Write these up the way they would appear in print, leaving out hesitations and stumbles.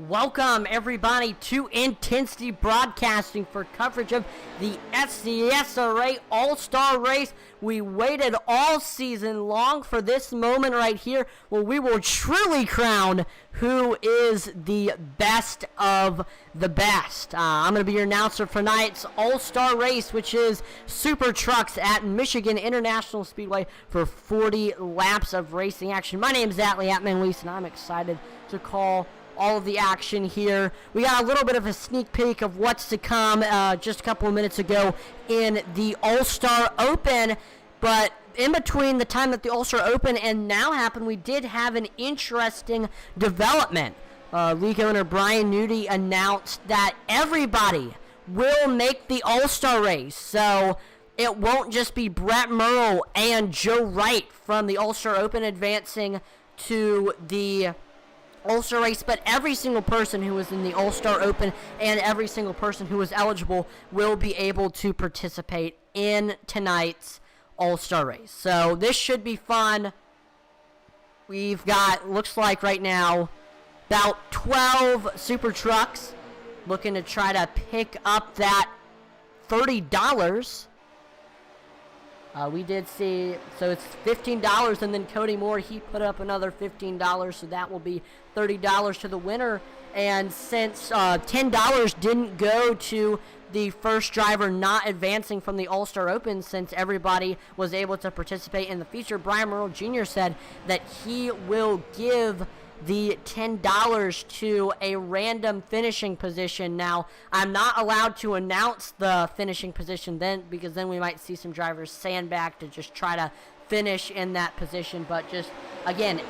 Welcome, everybody, to Intensity Broadcasting for coverage of the SCSRA All-Star Race. We waited all season long for this moment right here where we will truly crown who is the best of the best. I'm going to be your announcer for tonight's All-Star Race, which is Super Trucks at Michigan International Speedway for 40 laps of racing action. My name is Atlee Atman-Leese, and I'm excited to call all of the action here. We got a little bit of a sneak peek of what's to come just a couple of minutes ago in the All-Star Open, but in between the time that the All-Star Open and now happened, we did have an interesting development. League owner Brian Nudie announced that everybody will make the All-Star race, so it won't just be Brett Merle and Joe Wright from the All-Star Open advancing to the All-Star race, but every single person who was in the All-Star Open and every single person who was eligible will be able to participate in tonight's All-Star race. So this should be fun. We've got, looks like right now, about 12 Super Trucks looking to try to pick up that $30. We did see, so it's $15, and then Cody Moore, he put up another $15, so that will be $30 to the winner. And since $10 didn't go to the first driver not advancing from the All-Star Open, since everybody was able to participate in the feature, Brian Merle Jr. said that he will give the $10 to a random finishing position. Now, I'm not allowed to announce the finishing position then, because then we might see some drivers sandbag to just try to finish in that position. But just, again,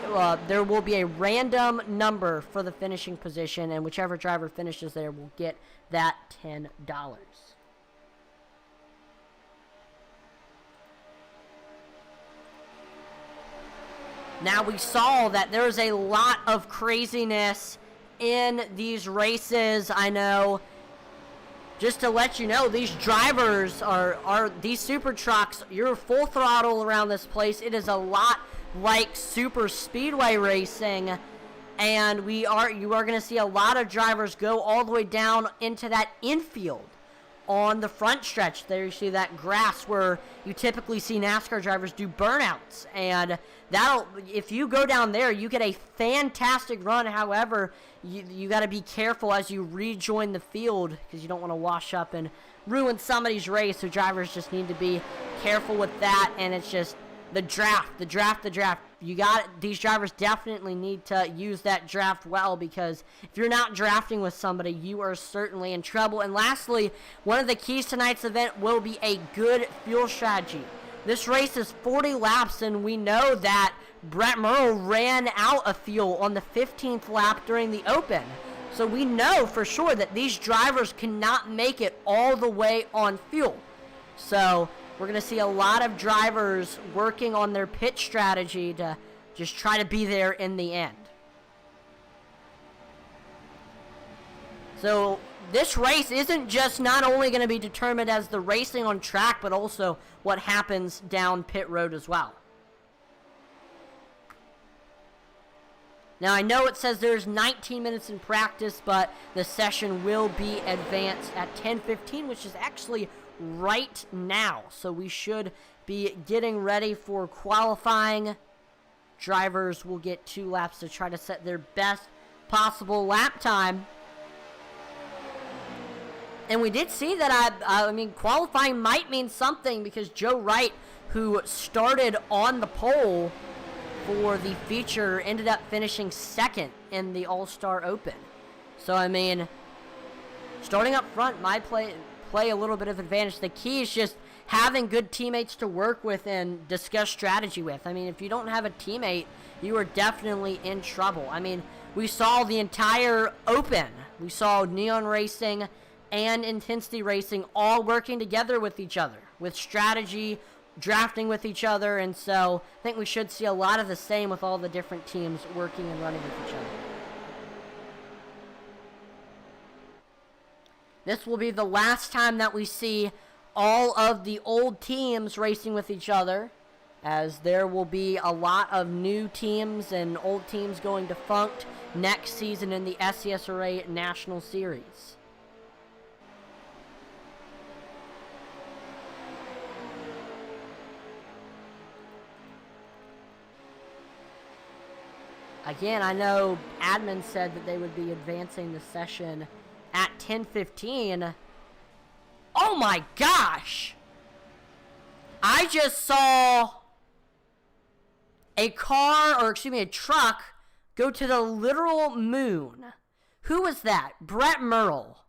there will be a random number for the finishing position, and whichever driver finishes there will get that $10. Now, we saw that there's a lot of craziness in these races. I know, just to let you know, these drivers are these Super Trucks, you're full throttle around this place. It is a lot like Super Speedway racing, and you are going to see a lot of drivers go all the way down into that infield on the front stretch. There you see that grass where you typically see NASCAR drivers do burnouts, and if you go down there, you get a fantastic run. However, you got to be careful as you rejoin the field, because you don't want to wash up and ruin somebody's race. So drivers just need to be careful with that, and it's just the draft. You got these drivers definitely need to use that draft well, because if you're not drafting with somebody, you are certainly in trouble. And lastly, one of the keys tonight's event will be a good fuel strategy. This race is 40 laps, and we know that Brett Merle ran out of fuel on the 15th lap during the Open. So we know for sure that these drivers cannot make it all the way on fuel. So we're going to see a lot of drivers working on their pit strategy to just try to be there in the end. So this race isn't just not only going to be determined as the racing on track, but also what happens down pit road as well. Now, I know it says there's 19 minutes in practice, but the session will be advanced at 10:15, which is actually right now. So we should be getting ready for qualifying. Drivers will get 2 laps to try to set their best possible lap time. And we did see that, I mean, qualifying might mean something, because Joe Wright, who started on the pole for the feature, ended up finishing second in the All-Star Open. So, I mean, starting up front might play a little bit of advantage. The key is just having good teammates to work with and discuss strategy with. I mean, if you don't have a teammate, you are definitely in trouble. I mean, we saw the entire Open. We saw Neon Racing and Intensity Racing all working together with each other, with strategy, drafting with each other, and so I think we should see a lot of the same with all the different teams working and running with each other. This will be the last time that we see all of the old teams racing with each other, as there will be a lot of new teams and old teams going defunct next season in the SCSRA National Series. Again, I know admin said that they would be advancing the session at 10:15. Oh my gosh! I just saw a truck go to the literal moon. Who was that? Brett Merle.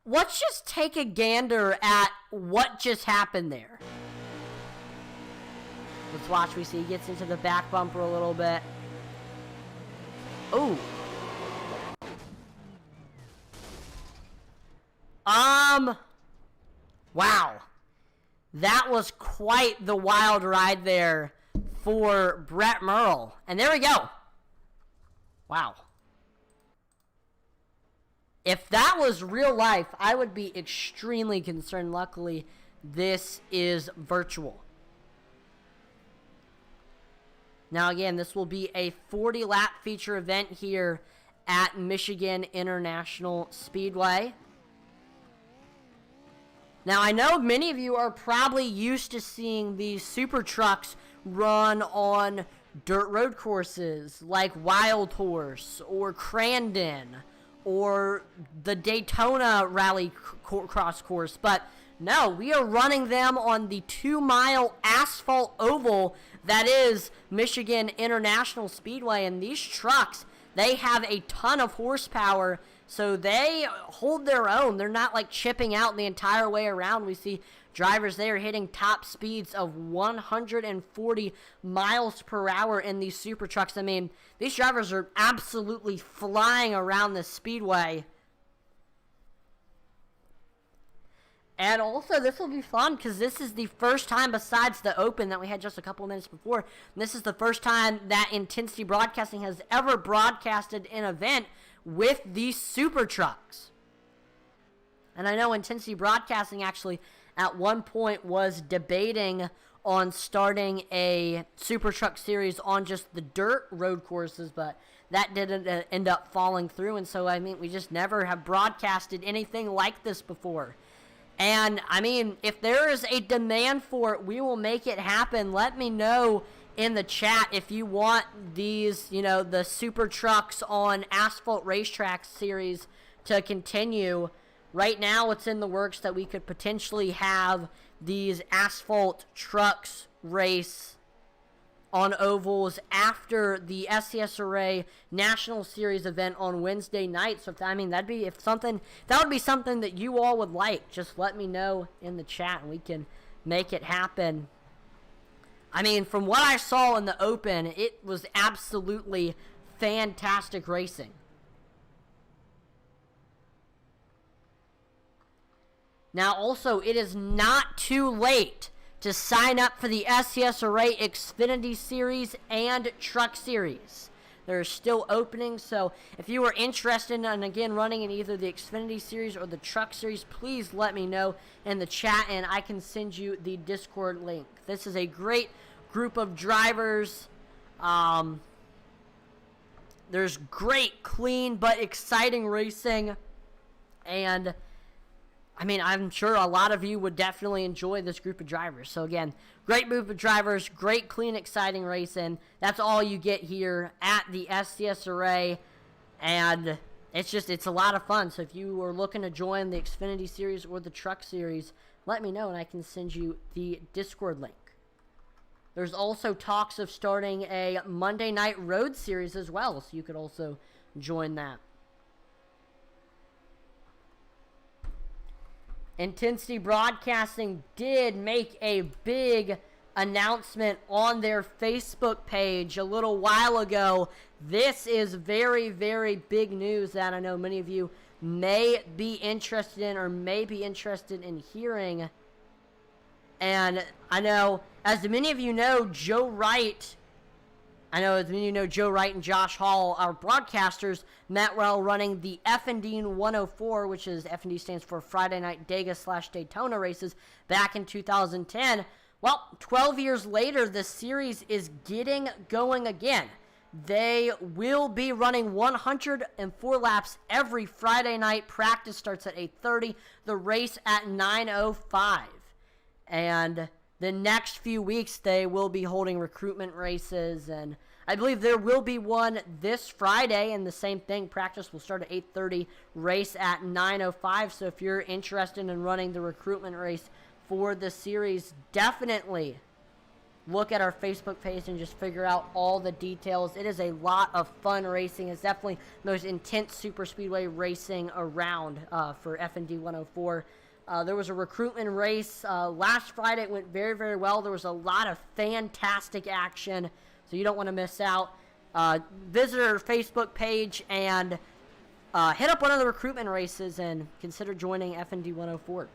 Let's just take a gander at what just happened there. Let's watch. We see he gets into the back bumper a little bit. Oh. Wow. That was quite the wild ride there for Brett Merle. And there we go. Wow. If that was real life, I would be extremely concerned. Luckily, this is virtual. Now, again, this will be a 40-lap feature event here at Michigan International Speedway. Now, I know many of you are probably used to seeing these super trucks run on dirt road courses like Wild Horse or Crandon or the Daytona Rally Cross course, but no, we are running them on the 2-mile asphalt oval that is Michigan International Speedway, and these trucks, they have a ton of horsepower, so they hold their own. They're not like chipping out the entire way around. We see drivers there hitting top speeds of 140 miles per hour in these super trucks. I mean, these drivers are absolutely flying around the speedway. And also, this will be fun because this is the first time besides the Open that we had just a couple minutes before. And this is the first time that Intensity Broadcasting has ever broadcasted an event with these super trucks. And I know Intensity Broadcasting actually at one point was debating on starting a super truck series on just the dirt road courses, but that didn't end up falling through. And so, I mean, we just never have broadcasted anything like this before. And, I mean, if there is a demand for it, we will make it happen. Let me know in the chat if you want these, you know, the super trucks on asphalt racetrack series to continue. Right now, it's in the works that we could potentially have these asphalt trucks race on ovals after the SCSRA National Series event on Wednesday night. So that would be something that you all would like. Just let me know in the chat and we can make it happen. I mean, from what I saw in the Open, it was absolutely fantastic racing. Now, also, it is not too late to sign up for the SCSRA Xfinity Series and Truck Series. There are still openings, so if you are interested in, again, running in either the Xfinity Series or the Truck Series, please let me know in the chat, and I can send you the Discord link. This is a great group of drivers. There's great, clean, but exciting racing, and I mean, I'm sure a lot of you would definitely enjoy this group of drivers. So again, great group of drivers, great, clean, exciting racing. That's all you get here at the SCSRA, and it's a lot of fun. So if you are looking to join the Xfinity Series or the Truck Series, let me know and I can send you the Discord link. There's also talks of starting a Monday Night Road Series as well, so you could also join that. Intensity Broadcasting did make a big announcement on their Facebook page a little while ago. This is very, very big news that I know many of you may be interested in or may be interested in hearing. And I know, as many of you know, Joe Wright and Josh Hall, our broadcasters, met while running the F&D 104, which is F&D stands for Friday Night Dega/Daytona races, back in 2010. Well, 12 years later, the series is getting going again. They will be running 104 laps every Friday night. Practice starts at 8:30. The race at 9:05. And the next few weeks, they will be holding recruitment races, and I believe there will be one this Friday, and the same thing. Practice will start at 8:30, race at 9:05. So if you're interested in running the recruitment race for the series, definitely look at our Facebook page and just figure out all the details. It is a lot of fun racing. It's definitely the most intense super speedway racing around for F&D 104. There was a recruitment race last Friday. It went very, very well. There was a lot of fantastic action, so you don't want to miss out. Visit our Facebook page and hit up one of the recruitment races and consider joining F&D 104.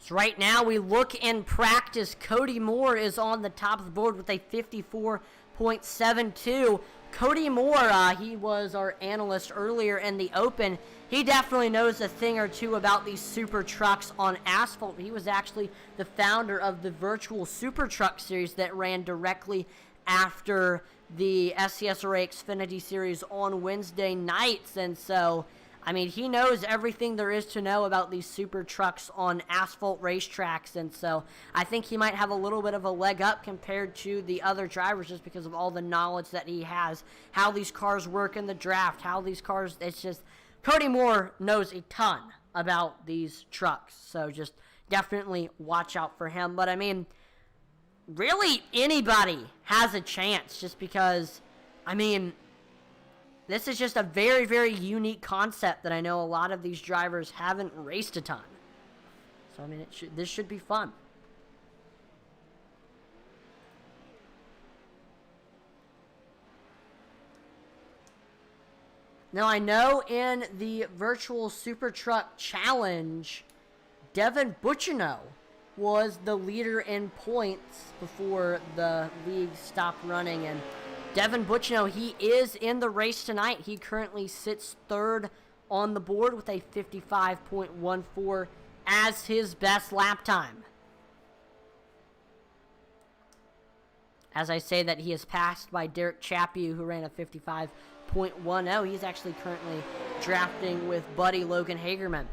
So right now we look in practice. Cody Moore is on the top of the board with a 54.72. Cody Moore, he was our analyst earlier in the Open. He definitely knows a thing or two about these super trucks on asphalt. He was actually the founder of the virtual super truck series that ran directly after the SCSRA Xfinity series on Wednesday nights. And so, I mean, he knows everything there is to know about these super trucks on asphalt racetracks, and so I think he might have a little bit of a leg up compared to the other drivers just because of all the knowledge that he has, how these cars work in the draft, it's just, Cody Moore knows a ton about these trucks, so just definitely watch out for him. But I mean, really anybody has a chance just because, I mean, this is just a very, very unique concept that I know a lot of these drivers haven't raced a ton. So, I mean, this should be fun. Now, I know in the Virtual Super Truck Challenge, Devin Bucciano was the leader in points before the league stopped running, and Devin Bucciano, he is in the race tonight. He currently sits third on the board with a 55.14 as his best lap time. As I say that, he is passed by Derek Chaput, who ran a 4.10. He's actually currently drafting with buddy Logan Hagerman.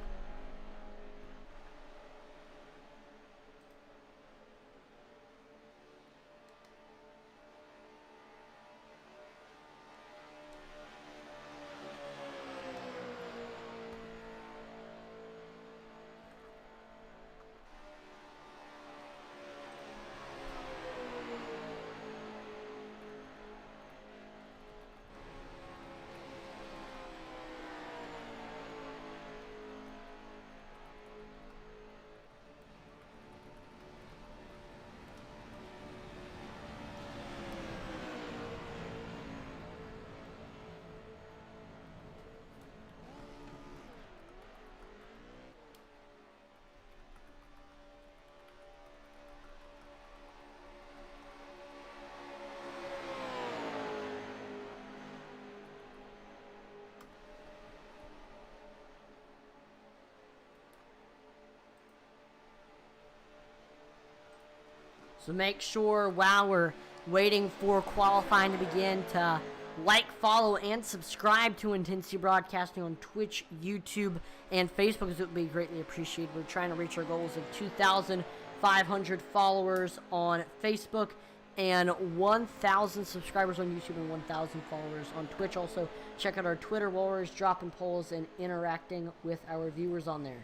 So make sure while we're waiting for qualifying to begin to like, follow, and subscribe to Intensity Broadcasting on Twitch, YouTube, and Facebook, because it would be greatly appreciated. We're trying to reach our goals of 2,500 followers on Facebook and 1,000 subscribers on YouTube and 1,000 followers on Twitch. Also, check out our Twitter while we're dropping polls and interacting with our viewers on there.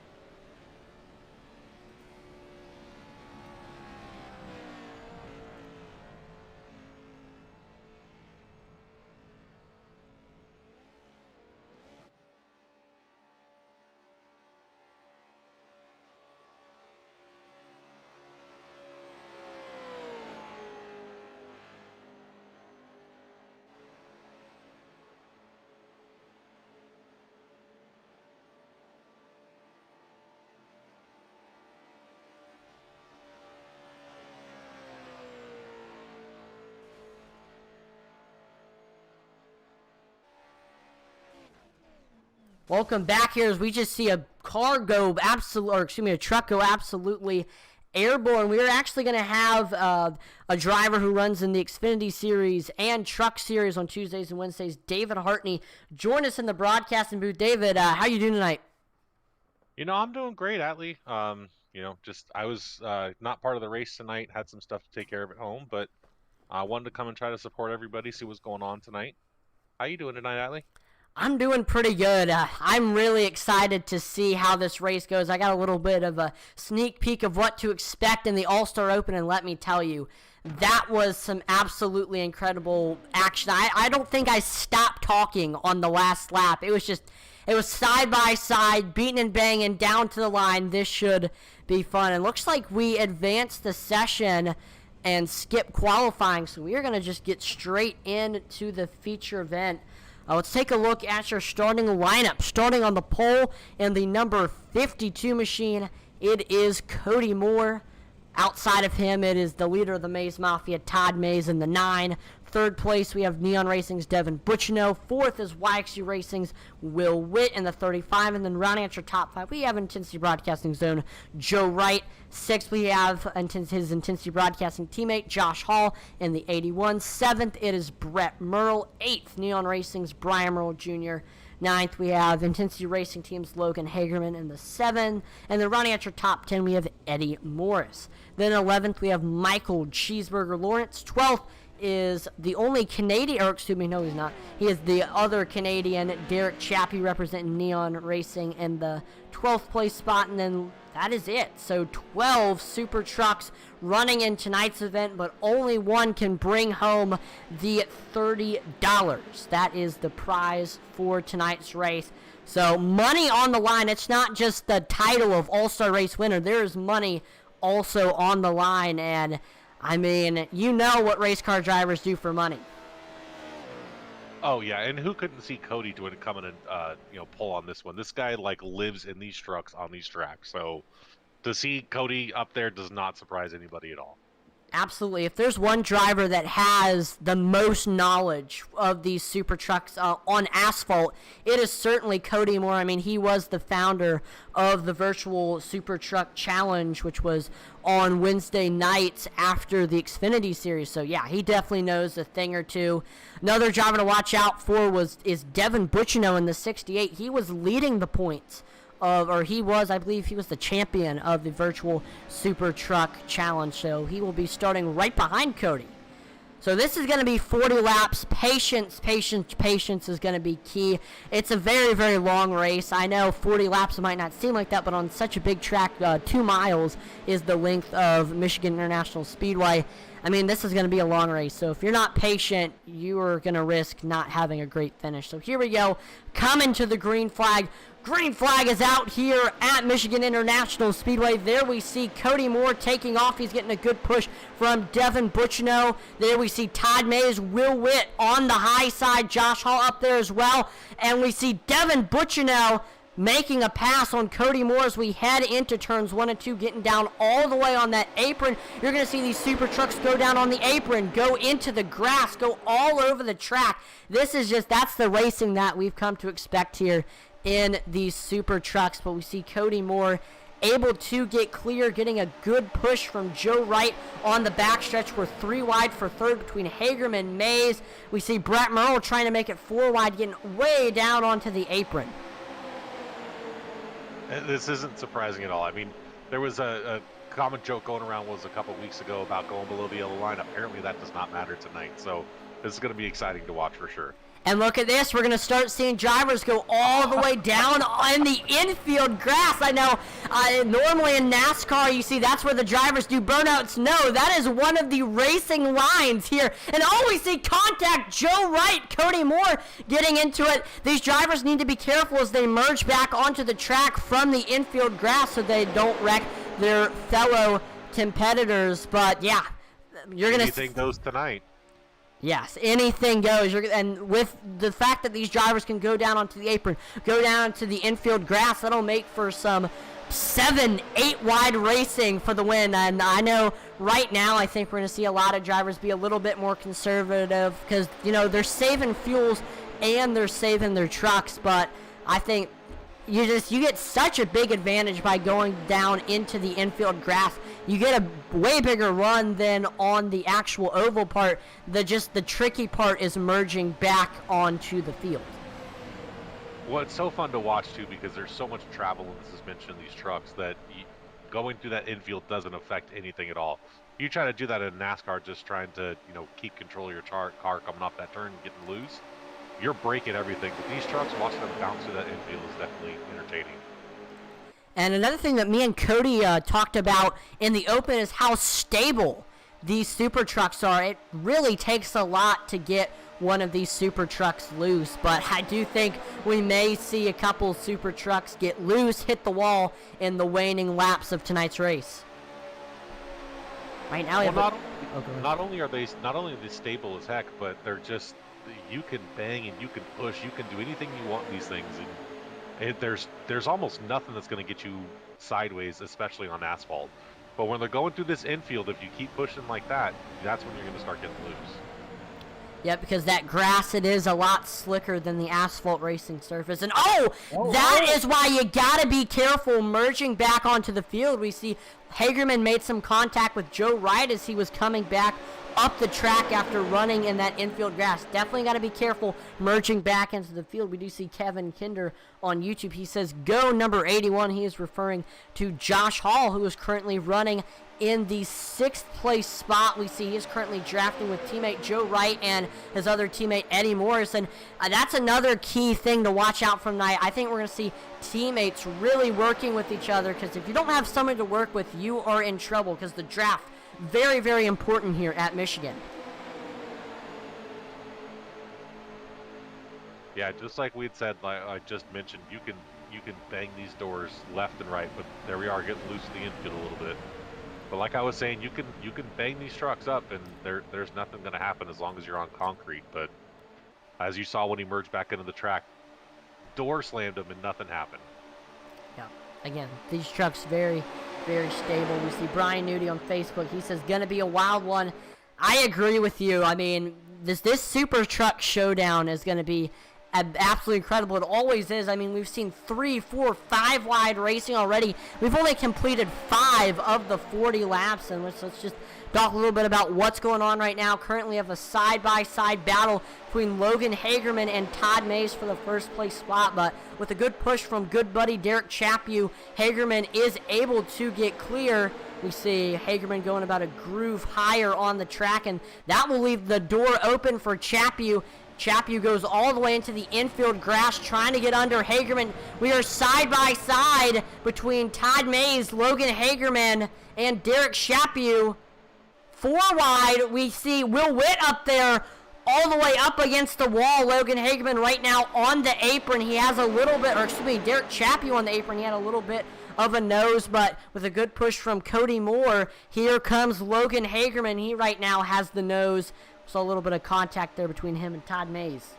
Welcome back here as we just see a car go a truck go absolutely airborne. We're actually going to have a driver who runs in the Xfinity Series and Truck Series on Tuesdays and Wednesdays, David Hartney, join us in the broadcasting booth. David, how you doing tonight? I'm doing great, Atlee. I was not part of the race tonight, had some stuff to take care of at home, but I wanted to come and try to support everybody, see what's going on tonight. How you doing tonight, Atlee? I'm doing pretty good. I'm really excited to see how this race goes. I got a little bit of a sneak peek of what to expect in the All-Star Open, and let me tell you, that was some absolutely incredible action. I don't think I stopped talking on the last lap. It was side by side, beating and banging down to the line. This should be fun. It looks like we advanced the session and skip qualifying, so we are going to just get straight into the feature event. Let's take a look at your starting lineup. Starting on the pole in the number 52 machine, it is Cody Moore. Outside of him, it is the leader of the Maze Mafia, Todd Mays, in the 9. Third place, we have Neon Racing's Devin Butchino. Fourth is YXU Racing's Will Witt in the 35. And then rounding out your top 5, we have Intensity Broadcasting Zone, Joe Wright. Sixth, we have his Intensity Broadcasting teammate, Josh Hall, in the 81. Seventh, it is Brett Merle. Eighth, Neon Racing's Brian Merle Jr. Ninth, we have Intensity Racing Team's Logan Hagerman in the 7. And then rounding out your top 10, we have Eddie Morris. Then 11th, we have Michael Cheeseburger Lawrence. 12th is the only Canadian, or excuse me, no he's not. He is the other Canadian, Derek Chappie, representing Neon Racing in the 12th place spot. And then that is it. So 12 super trucks running in tonight's event, but only one can bring home the $30. That is the prize for tonight's race. So money on the line. It's not just the title of All-Star Race winner. There is money also on the line, and I mean, you know what race car drivers do for money. Oh yeah, and who couldn't see Cody coming and pull on this one? This guy lives in these trucks on these tracks, so to see Cody up there does not surprise anybody at all. Absolutely. If there's one driver that has the most knowledge of these super trucks on asphalt, it is certainly Cody Moore. I mean, he was the founder of the virtual Super Truck Challenge, which was on Wednesday nights after the Xfinity Series. So, yeah, he definitely knows a thing or two. Another driver to watch out for is Devin Bucciano in the 68. He was leading the points. I believe he was the champion of the virtual Super Truck Challenge, so he will be starting right behind Cody. So this is going to be 40 laps. Patience is going to be key. It's a very, very long race. I know 40 laps might not seem like that, but on such a big track, 2 miles is the length of Michigan International Speedway. I mean, this is going to be a long race, so if you're not patient, you are going to risk not having a great finish. So here we go, coming to the green flag. Green flag is out here at Michigan International Speedway. There we see Cody Moore taking off. He's getting a good push from Devin Bucciano. There we see Todd Mays, Will Witt on the high side. Josh Hall up there as well. And we see Devin Bucciano making a pass on Cody Moore as we head into turns 1 and 2, getting down all the way on that apron. You're going to see these super trucks go down on the apron, go into the grass, go all over the track. That's the racing that we've come to expect here in these super trucks. But we see Cody Moore able to get clear, getting a good push from Joe Wright on the backstretch. We're 3 wide for third between Hagerman and Mays. We see Brett Merle trying to make it 4 wide, getting way down onto the apron. This isn't surprising at all. I mean, there was a common joke going around a couple weeks ago about going below the yellow line. Apparently that does not matter tonight, so this is going to be exciting to watch for sure. And look at this. We're going to start seeing drivers go all the way down on the infield grass. I know normally in NASCAR you see that's where the drivers do burnouts. No, that is one of the racing lines here. And we see contact. Joe Wright, Cody Moore getting into it. These drivers need to be careful as they merge back onto the track from the infield grass so they don't wreck their fellow competitors. But yeah, you're going to... Anything goes tonight. Yes, anything goes. And with the fact that these drivers can go down onto the apron, go down to the infield grass, that'll make for some 7, 8 wide racing for the win. And I know right now I think we're going to see a lot of drivers be a little bit more conservative because, they're saving fuels and they're saving their trucks. But I think you get such a big advantage by going down into the infield grass. You get a way bigger run than on the actual oval part. The tricky part is merging back onto the field. Well, it's so fun to watch too because there's so much travel in the suspension of these trucks that going through that infield doesn't affect anything at all. You try to do that in NASCAR, just trying to keep control of your car coming off that turn and getting loose. You're breaking everything. But these trucks, watching them bounce through that infield is definitely entertaining. And another thing that me and Cody talked about in the open is how stable these super trucks are. It really takes a lot to get one of these super trucks loose, but I do think we may see a couple super trucks get loose, hit the wall in the waning laps of tonight's race. Right now, not only are they stable as heck, but they're just, you can bang and you can push, you can do anything you want in these things, and there's almost nothing that's going to get you sideways, especially on asphalt. But when they're going through this infield, if you keep pushing like that, that's when you're going to start getting loose. Yeah, because that grass, it is a lot slicker than the asphalt racing surface. And that is why you got to be careful merging back onto the field. We see Hagerman made some contact with Joe Wright as he was coming back up the track after running in that infield grass. Definitely got to be careful merging back into the field. We do see Kevin Kinder on YouTube. He says, go number 81. He is referring to Josh Hall, who is currently running in the 6th place spot. We see he is currently drafting with teammate Joe Wright and his other teammate Eddie Morrison. That's another key thing to watch out from tonight. I think we're going to see teammates really working with each other, because if you don't have someone to work with, you are in trouble, because the draft, very, very important here at Michigan. Yeah, just like we'd said, like I just mentioned, you can bang these doors left and right, but there we are getting loose in the infield a little bit. But like I was saying, you can bang these trucks up, and there's nothing going to happen as long as you're on concrete. But as you saw when he merged back into the track, door slammed him and nothing happened. Yeah, again, these trucks very, very stable. We see Brian Nudie on Facebook. He says, gonna be a wild one. I agree with you. I mean, this Super Truck Showdown is gonna be absolutely incredible. It always is. I mean, we've seen 3, 4, 5 wide racing already. We've only completed 5 of the 40 laps, and let's just talk a little bit about what's going on right now. Currently have a side-by-side battle between Logan Hagerman and Todd Mays for the first place spot, but with a good push from good buddy Derek Chaput, Hagerman is able to get clear. We see Hagerman going about a groove higher on the track, and that will leave the door open for Chaput. Chaput goes all the way into the infield grass trying to get under Hagerman. We are side by side between Todd Mays, Logan Hagerman, and Derek Chaput. 4 wide, we see Will Witt up there all the way up against the wall. Logan Hagerman right now on the apron. He has a little bit, or excuse me, Derek Chaput on the apron. He had a little bit of a nose, but with a good push from Cody Moore, here comes Logan Hagerman. He right now has the nose. So a little bit of contact there between him and Todd Mays.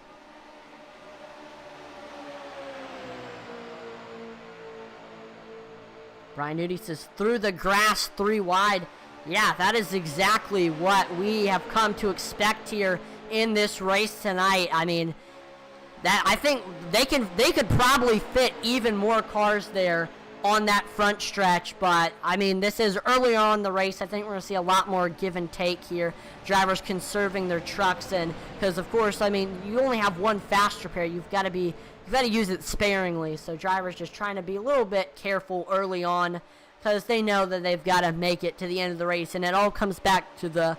Brian Nudie says, through the grass, 3 wide. Yeah, that is exactly what we have come to expect here in this race tonight. I mean, that I think they could probably fit even more cars there on that front stretch, but I mean, this is early on in the race. I think we're going to see a lot more give and take here. Drivers conserving their trucks, and because of course, I mean, you only have one fast repair. You've got to use it sparingly. So drivers just trying to be a little bit careful early on, because they know that they've got to make it to the end of the race, and it all comes back to the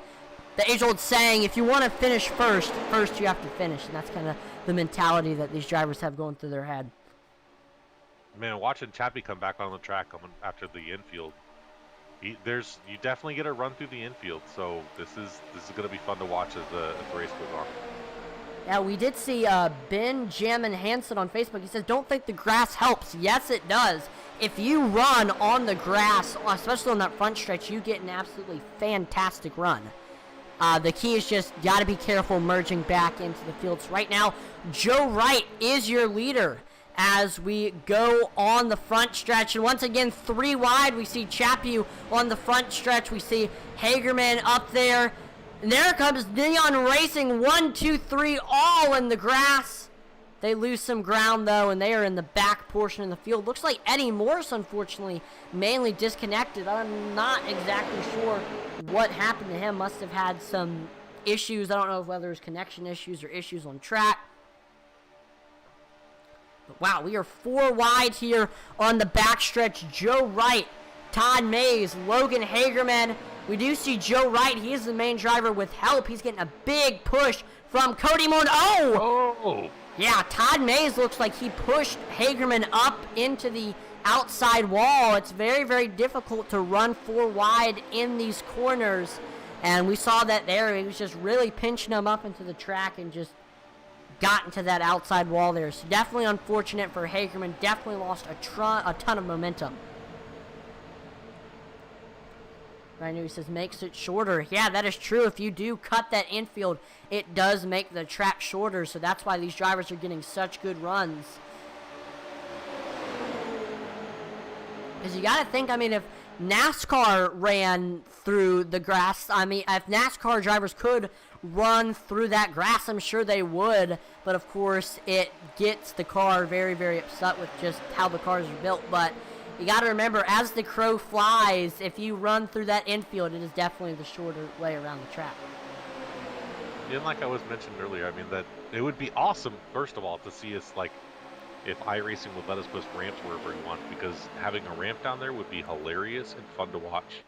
age-old saying: if you want to finish first you have to finish, and that's kind of the mentality that these drivers have going through their head. Man, watching Chappie come back on the track coming after the infield, you definitely get a run through the infield. So this is going to be fun to watch as the race goes on. Yeah, we did see Ben Jammin Hansen on Facebook. He says, "Don't think the grass helps." Yes, it does. If you run on the grass, especially on that front stretch, you get an absolutely fantastic run. The key is just got to be careful merging back into the fields. Right now, Joe Wright is your leader as we go on the front stretch. And once again, 3 wide. We see Chaput on the front stretch. We see Hagerman up there. And there comes Neon Racing. 1, 2, 3, all in the grass. They lose some ground, though, and they are in the back portion of the field. Looks like Eddie Morse, unfortunately, mainly disconnected. I'm not exactly sure what happened to him. Must have had some issues. I don't know whether it was connection issues or issues on track. But wow, we are 4 wide here on the backstretch. Joe Wright, Todd Mays, Logan Hagerman. We do see Joe Wright. He is the main driver with help. He's getting a big push from Cody Moore. Oh! Yeah, Todd Mays looks like he pushed Hagerman up into the outside wall. It's very, very difficult to run 4 wide in these corners. And we saw that there. He was just really pinching him up into the track and just got into that outside wall there. So definitely unfortunate for Hagerman. Definitely lost a ton of momentum. Right now he says makes it shorter. Yeah, that is true. If you do cut that infield, it does make the track shorter. So that's why these drivers are getting such good runs. Because you got to think, I mean, if NASCAR ran through the grass, I mean, if NASCAR drivers could run through that grass, I'm sure they would. But of course, it gets the car very, very upset with just how the cars are built. But you got to remember, as the crow flies, if you run through that infield, it is definitely the shorter way around the track. Yeah, like I was mentioned earlier, I mean, that it would be awesome, first of all, to see us, like, if iRacing would let us put ramps wherever we want, because having a ramp down there would be hilarious and fun to watch.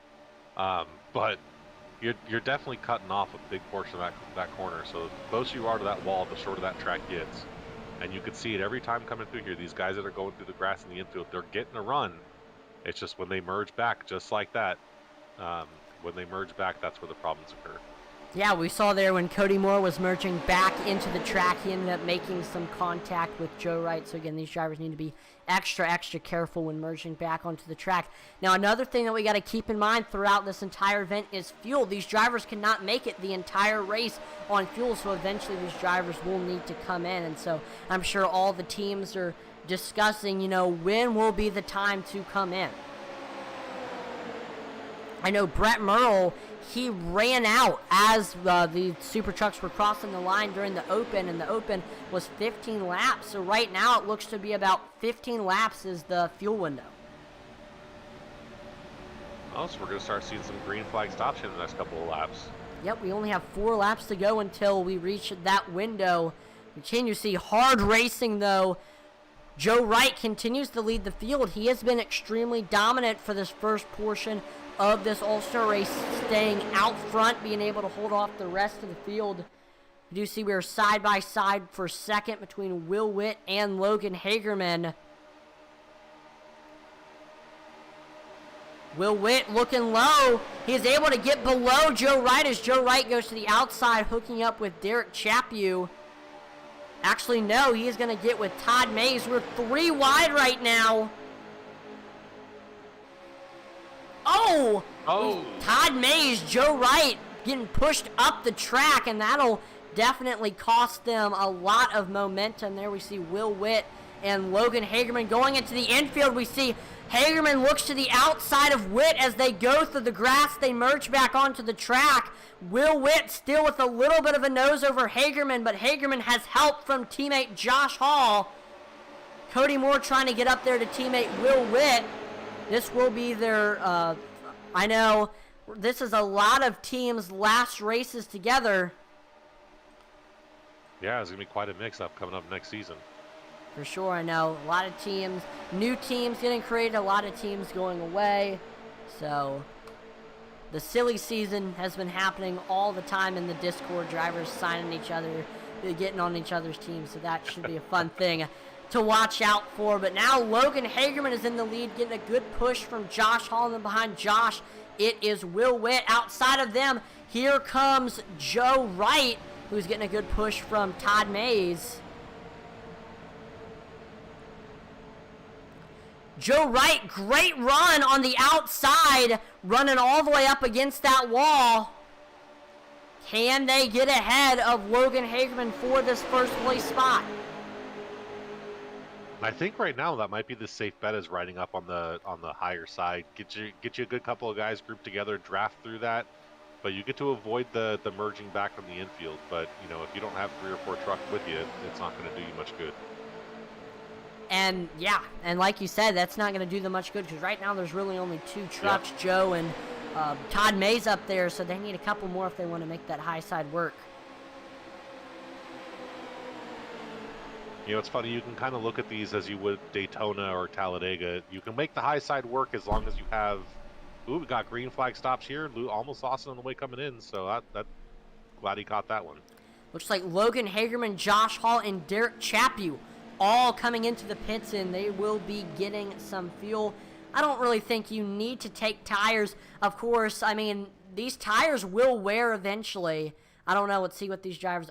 But you're definitely cutting off a big portion of that corner. So the closer you are to that wall, the shorter that track gets. And you can see it every time coming through here. These guys that are going through the grass in the infield, they're getting a run. It's just when they merge back, just like that, when they merge back, that's where the problems occur. Yeah, we saw there when Cody Moore was merging back into the track, he ended up making some contact with Joe Wright. So again, these drivers need to be extra careful when merging back onto the track. Now, another thing that we got to keep in mind throughout this entire event is fuel. These drivers cannot make it the entire race on fuel, so eventually these drivers will need to come in. And so I'm sure all the teams are discussing, when will be the time to come in. I know Brett Merle, he ran out as the Super Trucks were crossing the line during the Open, and the Open was 15 laps. So right now it looks to be about 15 laps is the fuel window. Oh, so we're going to start seeing some green flag stops here in the next couple of laps. Yep, we only have 4 laps to go until we reach that window. Continue to see hard racing, though. Joe Wright continues to lead the field. He has been extremely dominant for this first portion of this All-Star race, staying out front, being able to hold off the rest of the field. You do see we are side by side for second between Will Witt and Logan Hagerman. Will Witt looking low. He is able to get below Joe Wright as Joe Wright goes to the outside, hooking up with Derek Chaput. Actually, no, he is going to get with Todd Mays. We're 3 wide right now. Oh! Todd Mays, Joe Wright getting pushed up the track, and that'll definitely cost them a lot of momentum. There we see Will Witt and Logan Hagerman going into the infield. We see Hagerman looks to the outside of Witt as they go through the grass. They merge back onto the track. Will Witt still with a little bit of a nose over Hagerman, but Hagerman has help from teammate Josh Hall. Cody Moore trying to get up there to teammate Will Witt. This will be their, I know, this is a lot of teams' last races together. Yeah, it's going to be quite a mix-up coming up next season. For sure, I know. A lot of teams, new teams getting created, a lot of teams going away. So, the silly season has been happening all the time in the Discord. Drivers signing each other, getting on each other's teams. So that should be a fun thing to watch out for. But now Logan Hagerman is in the lead, getting a good push from Josh Hall. And then behind Josh, it is Will Witt. Outside of them, here comes Joe Wright, who's getting a good push from Todd Mays. Joe Wright, great run on the outside, running all the way up against that wall. Can they get ahead of Logan Hagerman for this first place spot? I think right now that might be the safe bet, is riding up on the higher side. Get you a good couple of guys grouped together, draft through that, but you get to avoid the merging back from the infield. But you know, if you don't have 3 or 4 trucks with you, it's not going to do you much good. And yeah, and like you said, that's not going to do them much good because right now there's really only 2 trucks, yep. Joe and Todd Mays up there, so they need a couple more if they want to make that high side work. You know, it's funny, you can kind of look at these as you would Daytona or Talladega. You can make the high side work as long as you have, ooh, we got green flag stops here. Almost lost it on the way coming in, so that glad he caught that one. Looks like Logan Hagerman, Josh Hall, and Derek Chaput all coming into the pits, and they will be getting some fuel. I don't really think you need to take tires. Of course, I mean, these tires will wear eventually. I don't know. Let's see what these drivers...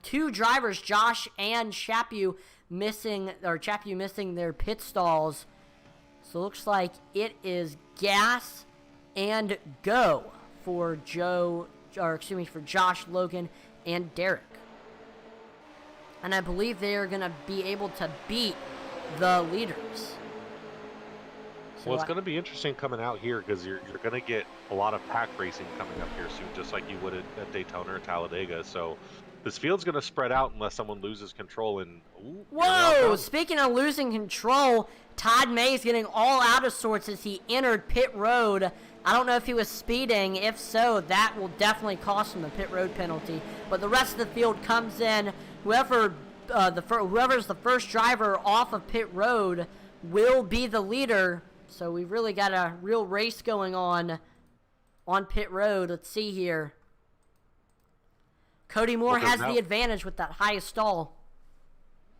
2 drivers, Josh and Chaput missing their pit stalls. So it looks like it is gas and go for for Josh, Logan, and Derek. And I believe they are going to be able to beat the leaders. So well, it's going to be interesting coming out here because you're going to get a lot of pack racing coming up here soon, just like you would at Daytona or Talladega. So this field's going to spread out unless someone loses control. And whoa! Speaking of losing control, Todd Mays getting all out of sorts as he entered pit road. I don't know if he was speeding. If so, that will definitely cost him a pit road penalty. But the rest of the field comes in. Whoever's the first driver off of pit road will be the leader. So we've really got a real race going on pit road. Let's see here. Cody Moore has the advantage with that highest stall.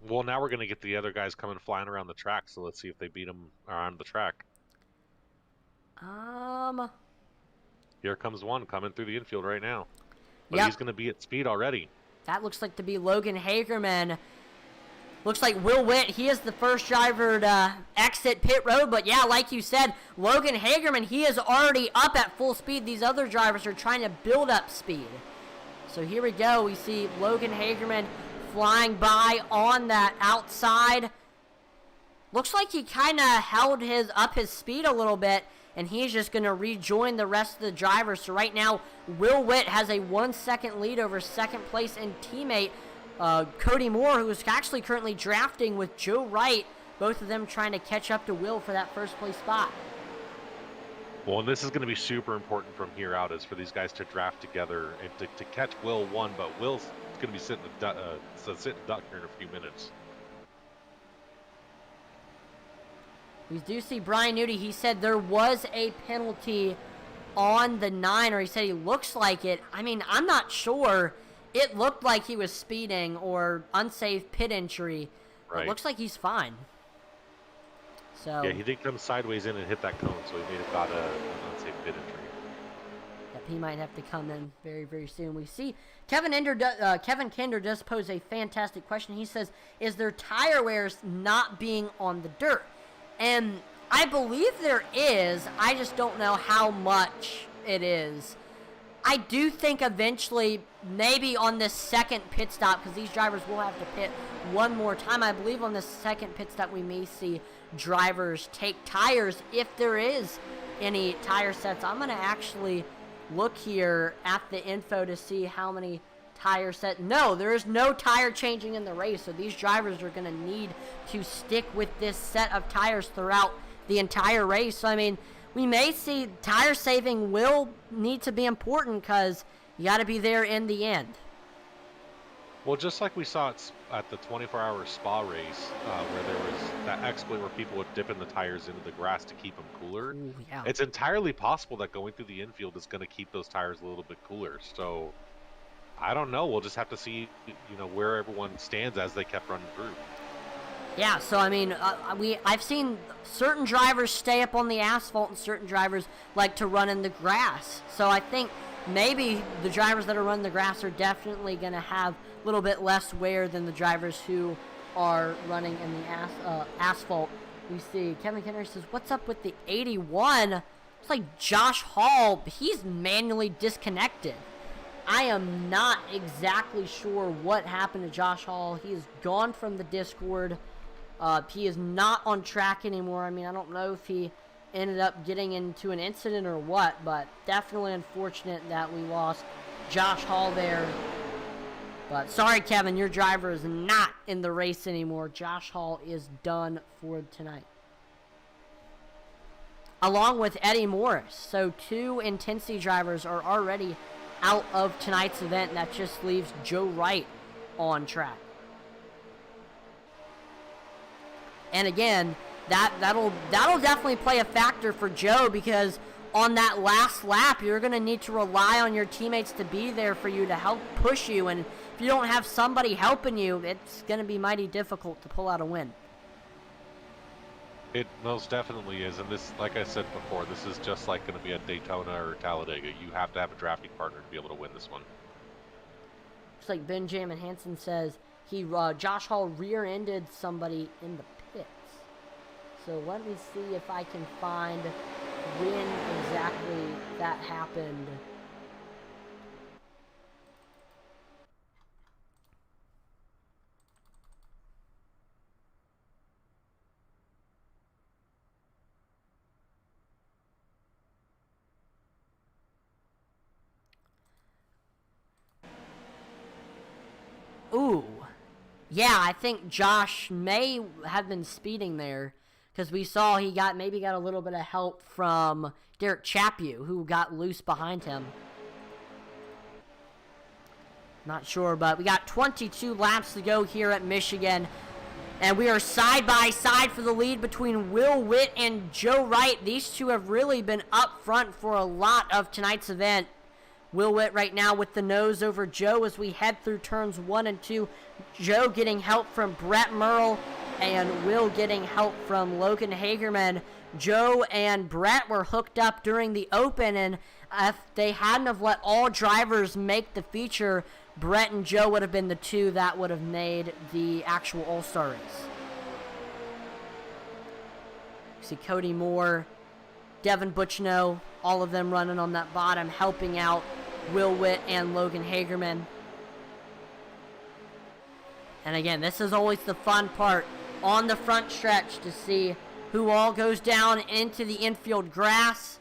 Well, now we're going to get the other guys coming flying around the track, so let's see if they beat them around the track. Here comes one coming through the infield right now. But he's going to be at speed already. That looks like to be Logan Hagerman. Looks like Will Witt, he is the first driver to exit pit road. But yeah, like you said, Logan Hagerman, he is already up at full speed. These other drivers are trying to build up speed. So here we go. We see Logan Hagerman flying by on that outside. Looks like he kind of held his speed a little bit. and he's just going to rejoin the rest of the drivers. So right now, Will Witt has a 1 second lead over second place and teammate Cody Moore, who is actually currently drafting with Joe Wright, both of them trying to catch up to Will for that first place spot. Well, and this is going to be super important from here out, is for these guys to draft together and to catch Will one, but Will's going to be sitting duck here in a few minutes. We do see Brian Nudie. He said there was a penalty on the 9, or he said he looks like it. I mean, I'm not sure. It looked like he was speeding or unsafe pit entry. Right. It looks like he's fine. So yeah, he did come sideways in and hit that cone, so he may have got an unsafe pit entry. Yep, he might have to come in very, very soon. We see Kevin Kinder does pose a fantastic question. He says, is there tire wears not being on the dirt? And I believe there is. I just don't know how much it is. I do think eventually, maybe on this second pit stop, because these drivers will have to pit one more time, I believe on the second pit stop we may see drivers take tires if there is any tire sets. I'm going to actually look here at the info to see how many tire sets. No, there is no tire changing in the race, so these drivers are going to need to stick with this set of tires throughout the entire race. So, I mean, we may see tire saving will need to be important because you got to be there in the end. Well, just like we saw at the 24-hour Spa race, where there was that exploit where people would dip in the tires into the grass to keep them cooler. Ooh, yeah. It's entirely possible that going through the infield is going to keep those tires a little bit cooler. So, I don't know. We'll just have to see, where everyone stands as they kept running through. Yeah, so I mean, I've seen certain drivers stay up on the asphalt and certain drivers like to run in the grass. So I think maybe the drivers that are running the grass are definitely going to have a little bit less wear than the drivers who are running in the asphalt. We see Kevin Kenner says, what's up with the 81? It's like Josh Hall, he's manually disconnected. I am not exactly sure what happened to Josh Hall. He is gone from the Discord. He is not on track anymore. I mean, I don't know if he ended up getting into an incident or what, but definitely unfortunate that we lost Josh Hall there. But sorry, Kevin, your driver is not in the race anymore. Josh Hall is done for tonight. Along with Eddie Morris. So 2 Intensity drivers are already out of tonight's event. That just leaves Joe Wright on track. And again, that'll definitely play a factor for Joe, because on that last lap, you're going to need to rely on your teammates to be there for you to help push you. And if you don't have somebody helping you, it's going to be mighty difficult to pull out a win. It most definitely is. And this, like I said before, this is just like going to be a Daytona or Talladega. You have to have a drafting partner to be able to win this one. Just like Benjamin Hansen says, Josh Hall rear-ended somebody in the pits. So let me see if I can find when exactly that happened. Ooh. Yeah, I think Josh may have been speeding there, because we saw he maybe got a little bit of help from Derek Chaput, who got loose behind him. Not sure, but we got 22 laps to go here at Michigan, and we are side by side for the lead between Will Witt and Joe Wright. These two have really been up front for a lot of tonight's event. Will Witt right now with the nose over Joe as we head through turns 1 and 2. Joe getting help from Brett Merle, and Will getting help from Logan Hagerman. Joe and Brett were hooked up during the Open, and if they hadn't have let all drivers make the feature, Brett and Joe would have been the two that would have made the actual All-Star race. You see Cody Moore, Devin Butchno, all of them running on that bottom, helping out Will Witt and Logan Hagerman. And again, this is always the fun part on the front stretch, to see who all goes down into the infield grass.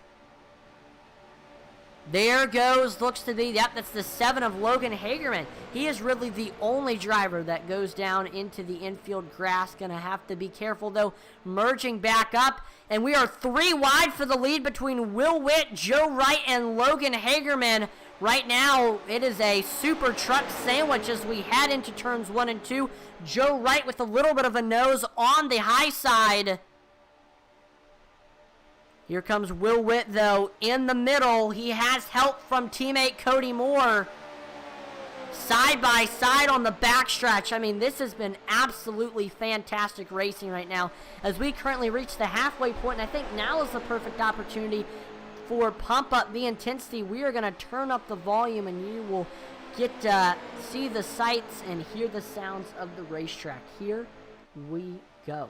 There goes, looks to be, yep, that's the 7 of Logan Hagerman. He is really the only driver that goes down into the infield grass. Gonna have to be careful, though, merging back up. And we are 3 wide for the lead between Will Witt, Joe Wright, and Logan Hagerman. Right now, it is a super truck sandwich as we head into turns 1 and 2. Joe Wright with a little bit of a nose on the high side. Here comes Will Witt, though, in the middle. He has help from teammate Cody Moore. Side by side on the backstretch. I mean, this has been absolutely fantastic racing right now as we currently reach the halfway point, and I think now is the perfect opportunity for Pump Up the Intensity. We are going to turn up the volume, and you will get to see the sights and hear the sounds of the racetrack. Here we go.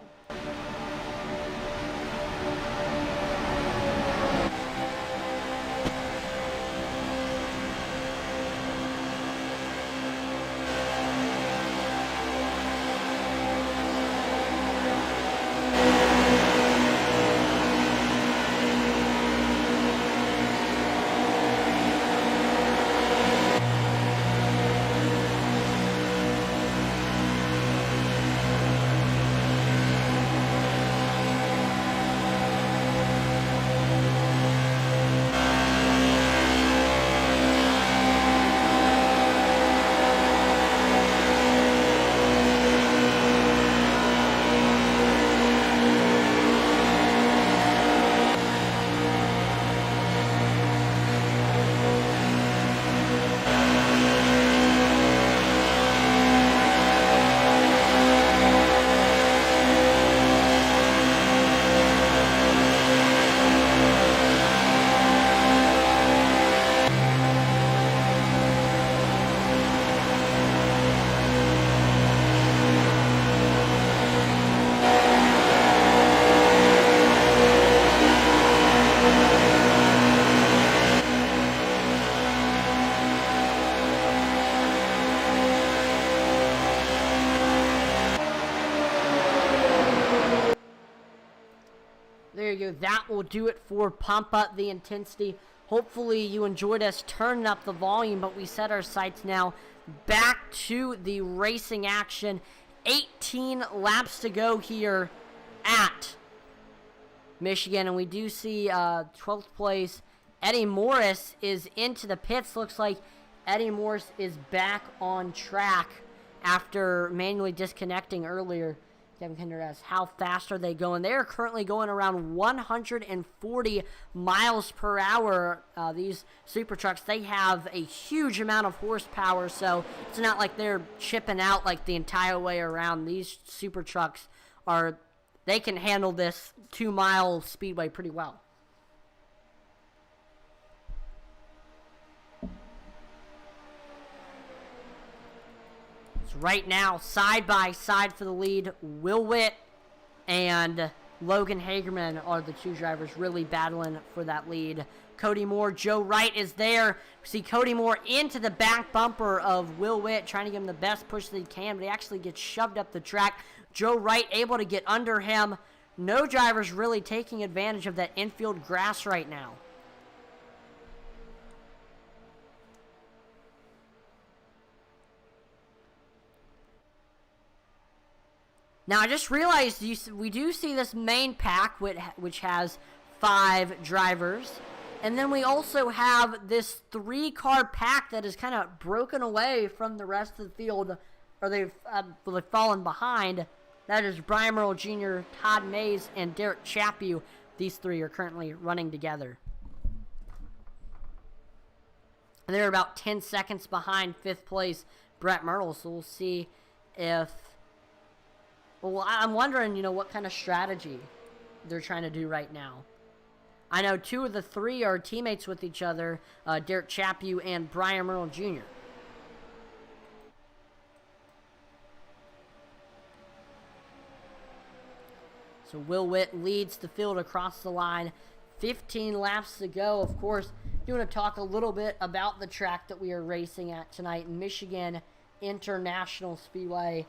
There you go. That will do it for Pump Up the Intensity. Hopefully you enjoyed us turning up the volume, but we set our sights now back to the racing action. 18 laps to go here at Michigan, and we do see 12th place. Eddie Morris is into the pits. Looks like Eddie Morris is back on track after manually disconnecting earlier. Kevin Kinder asks, how fast are they going? They're currently going around 140 miles per hour. These super trucks, they have a huge amount of horsepower, so it's not like they're chipping out like the entire way around. These super trucks they can handle this 2-mile speedway pretty well. Right now, side by side for the lead, Will Witt and Logan Hagerman are the two drivers really battling for that lead. Cody Moore, Joe Wright is there. We see Cody Moore into the back bumper of Will Witt, trying to give him the best push that he can, but he actually gets shoved up the track. Joe Wright able to get under him. No drivers really taking advantage of that infield grass right now. Now, I just realized we do see this main pack, which has 5 drivers. And then we also have this 3-car pack that is kind of broken away from the rest of the field, or they've fallen behind. That is Brian Merle Jr., Todd Mays, and Derek Chaput. These 3 are currently running together. And they're about 10 seconds behind 5th place Brett Myrtle, so we'll see if... Well, I'm wondering, what kind of strategy they're trying to do right now. I know 2 of the 3 are teammates with each other, Derek Chaput and Brian Merle Jr. So Will Witt leads the field across the line. 15 laps to go. Of course, you want to talk a little bit about the track that we are racing at tonight, Michigan International Speedway.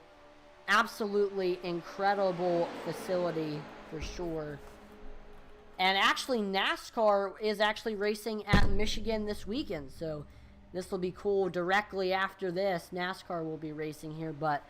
Absolutely incredible facility for sure. And actually, NASCAR is actually racing at Michigan this weekend, so this will be cool. Directly after this, NASCAR will be racing here, but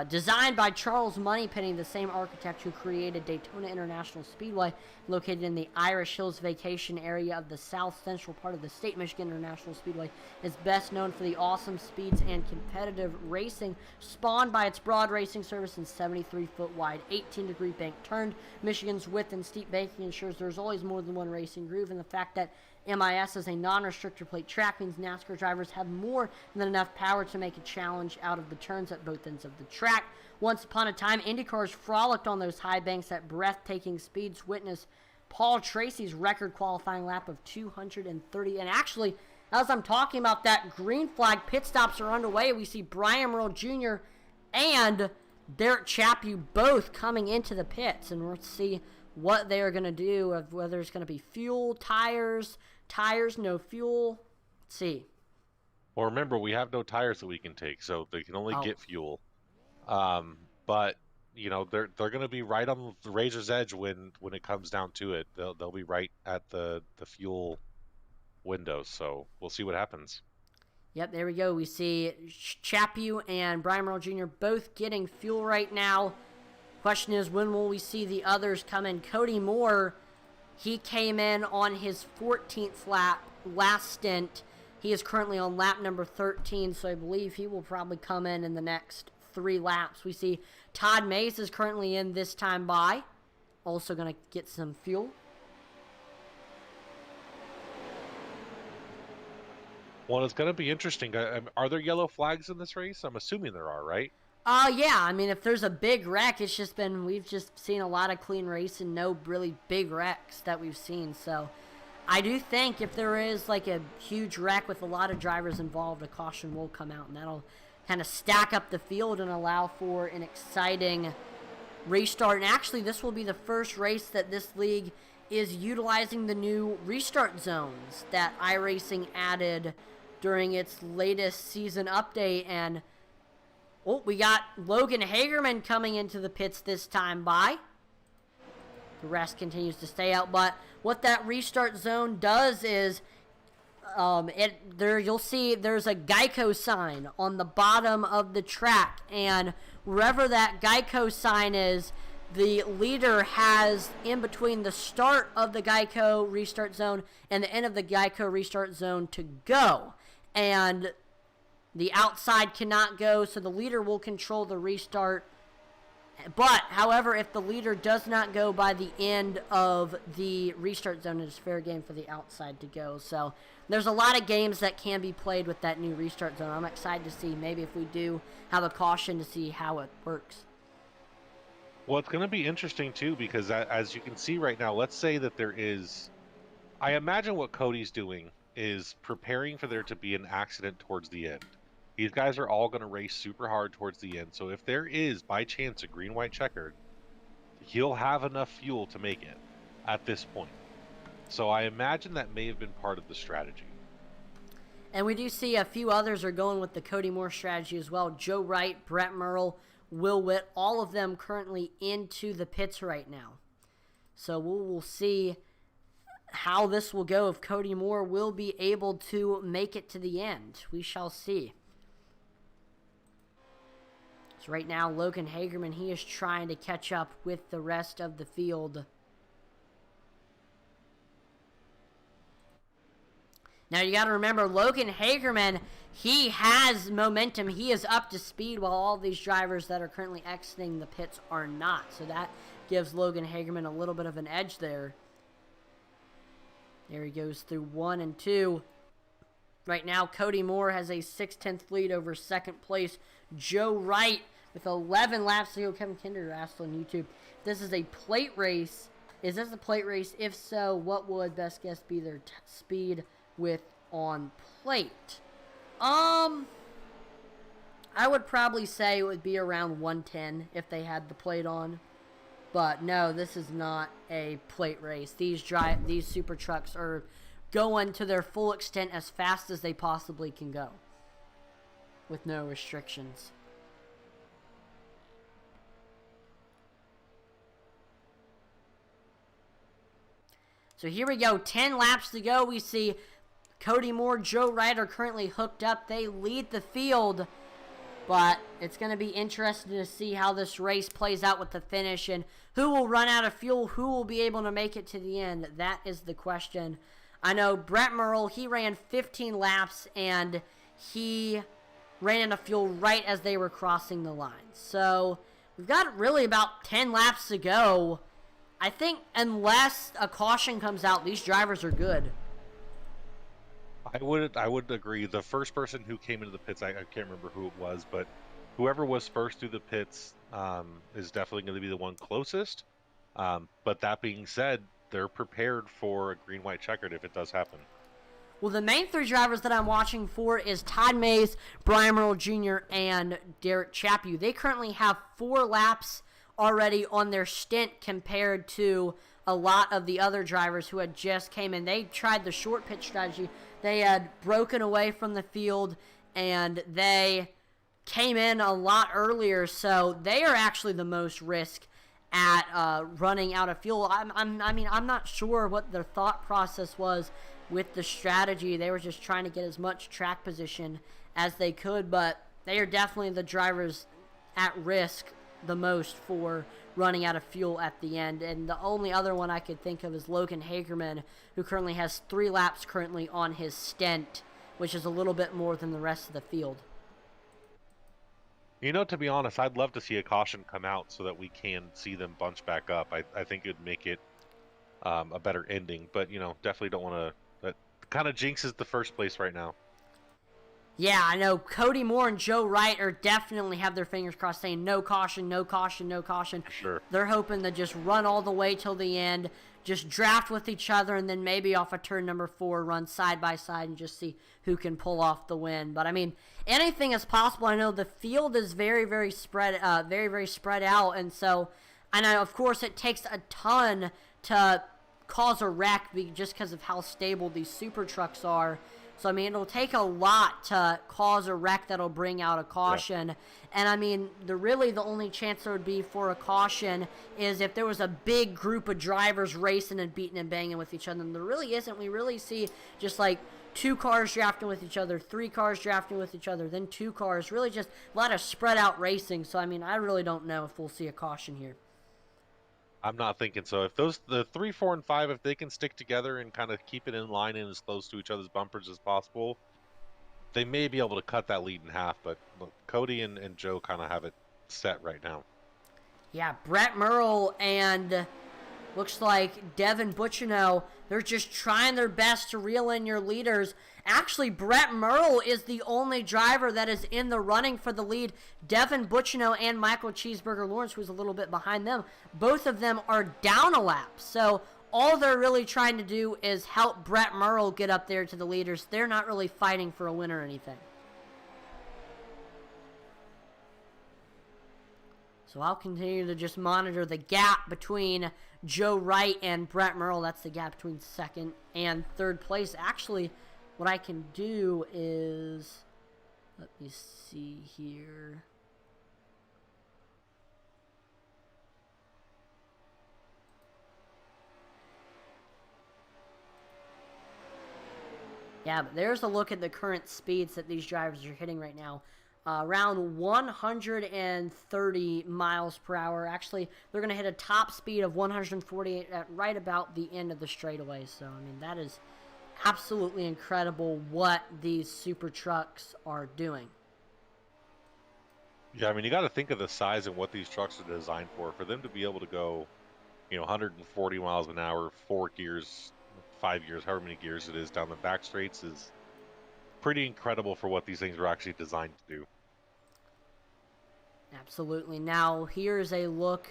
designed by Charles Moneypenny, the same architect who created Daytona International Speedway, located in the Irish Hills vacation area of the south central part of the state. Michigan International Speedway is best known for the awesome speeds and competitive racing spawned by its broad racing surface and 73-foot wide, 18-degree bank turned. Michigan's width and steep banking ensures there's always more than one racing groove, and the fact that MIS is a non-restrictor plate track means NASCAR drivers have more than enough power to make a challenge out of the turns at both ends of the track. Once upon a time, Indy cars frolicked on those high banks at breathtaking speeds. Witness Paul Tracy's record qualifying lap of 230. And actually, as I'm talking about that, green flag pit stops are underway. We see Brian Merle Jr. and Derek Chaput both coming into the pits, and we'll see what they are going to do, of whether it's going to be fuel, tires, no fuel. Let's see. Well, remember, we have no tires that we can take, so they can only get fuel. But you know, they're going to be right on the razor's edge when it comes down to it. They'll be right at the fuel window. So we'll see what happens. Yep, there we go. We see Chaput and Brian Merle Jr. both getting fuel right now. Question is, when will we see the others come in? Cody Moore, he came in on his 14th lap last stint. He is currently on lap number 13, so I believe he will probably come in the next 3 laps. We see Todd Mays is currently in this time by. Also going to get some fuel. Well, it's going to be interesting. Are there yellow flags in this race? I'm assuming there are, right? Yeah. I mean, if there's a big wreck, we've just seen a lot of clean race and no really big wrecks that we've seen. So I do think if there is like a huge wreck with a lot of drivers involved, a caution will come out, and that'll kind of stack up the field and allow for an exciting restart. And actually, this will be the first race that this league is utilizing the new restart zones that iRacing added during its latest season update. And we got Logan Hagerman coming into the pits this time by. The rest continues to stay out, but what that restart zone does is you'll see there's a Geico sign on the bottom of the track, and wherever that Geico sign is, the leader has in between the start of the Geico restart zone and the end of the Geico restart zone to go, and the outside cannot go, so the leader will control the restart. But, however, if the leader does not go by the end of the restart zone, it is fair game for the outside to go. So there's a lot of games that can be played with that new restart zone. I'm excited to see maybe if we do have a caution to see how it works. Well, it's going to be interesting, too, because as you can see right now, let's say that there is... I imagine what Cody's doing is preparing for there to be an accident towards the end. These guys are all going to race super hard towards the end. So if there is, by chance, a green-white checkered, he'll have enough fuel to make it at this point. So I imagine that may have been part of the strategy. And we do see a few others are going with the Cody Moore strategy as well. Joe Wright, Brett Merle, Will Witt, all of them currently into the pits right now. So we'll see how this will go, if Cody Moore will be able to make it to the end. We shall see. So right now, Logan Hagerman, he is trying to catch up with the rest of the field. Now, you got to remember, Logan Hagerman, he has momentum. He is up to speed, while all these drivers that are currently exiting the pits are not. So that gives Logan Hagerman a little bit of an edge there. There he goes through 1 and 2. Right now, Cody Moore has a 6/10 lead over second place Joe Wright with 11 laps to go. Kevin Kinder asked on YouTube, this is a plate race. Is this a plate race? If so, what would best guess be their speed with on plate? I would probably say it would be around 110 if they had the plate on. But no, this is not a plate race. These super trucks are going to their full extent as fast as they possibly can go, with no restrictions. So here we go, 10 laps to go. We see Cody Moore, Joe Wright are currently hooked up. They lead the field, but it's going to be interesting to see how this race plays out with the finish and who will run out of fuel, who will be able to make it to the end. That is the question. I know Brett Merle, he ran 15 laps, and he ran out of fuel right as they were crossing the line. So we've got really about 10 laps to go. I think unless a caution comes out, these drivers are good. I would agree. The first person who came into the pits, I can't remember who it was, but whoever was first through the pits is definitely going to be the one closest. But that being said, they're prepared for a green-white checkered if it does happen. Well, the main three drivers that I'm watching for is Todd Mays, Brian Merle Jr., and Derek Chapu. They currently have 4 laps already on their stint compared to a lot of the other drivers who had just came in. They tried the short pit strategy. They had broken away from the field, and they came in a lot earlier, so they are actually the most risk at running out of fuel. I'm not sure what their thought process was with the strategy. They were just trying to get as much track position as they could, but they are definitely the drivers at risk the most for running out of fuel at the end. And the only other one I could think of is Logan Hagerman, who currently has 3 laps currently on his stint, which is a little bit more than the rest of the field. You know, to be honest, I'd love to see a caution come out so that we can see them bunch back up. I think it would make it a better ending, but, you know, definitely don't want to. That kind of jinxes the first place right now. Yeah, I know Cody Moore and Joe Wright are definitely have their fingers crossed saying no caution, no caution, no caution. Sure. They're hoping to just run all the way till the end, just draft with each other, and then maybe off of turn number 4, run side by side and just see who can pull off the win. But I mean, anything is possible. I know the field is very spread out, and so I know of course it takes a ton to cause a wreck just because of how stable these super trucks are. So, I mean, it'll take a lot to cause a wreck that'll bring out a caution. Yeah. And, I mean, the only chance there would be for a caution is if there was a big group of drivers racing and beating and banging with each other. And there really isn't. We really see just, like, 2 cars drafting with each other, 3 cars drafting with each other, then 2 cars. Really just a lot of spread out racing. So, I mean, I really don't know if we'll see a caution here. I'm not thinking so. If the 3, 4, and 5, if they can stick together and kind of keep it in line and as close to each other's bumpers as possible, they may be able to cut that lead in half. But look, Cody and Joe kind of have it set right now. Yeah, Brett Merle and looks like Devin Butchino, they're just trying their best to reel in your leaders. Actually, Brett Merle is the only driver that is in the running for the lead. Devin Butchino and Michael Cheeseburger Lawrence, who's a little bit behind them, both of them are down a lap. So all they're really trying to do is help Brett Merle get up there to the leaders. They're not really fighting for a win or anything. So I'll continue to just monitor the gap between Joe Wright and Brett Merle. That's the gap between second and third place. Actually, what I can do is, let me see here. Yeah, but there's a look at the current speeds that these drivers are hitting right now. Around 130 miles per hour. Actually, they're going to hit a top speed of 148 at right about the end of the straightaway. So, I mean, that is absolutely incredible what these super trucks are doing. Yeah, I mean, you got to think of the size and what these trucks are designed for. For them to be able to go, 140 miles an hour, 4 gears, 5 gears, however many gears it is down the back straights is pretty incredible for what these things were actually designed to do. Absolutely. Now, here's a look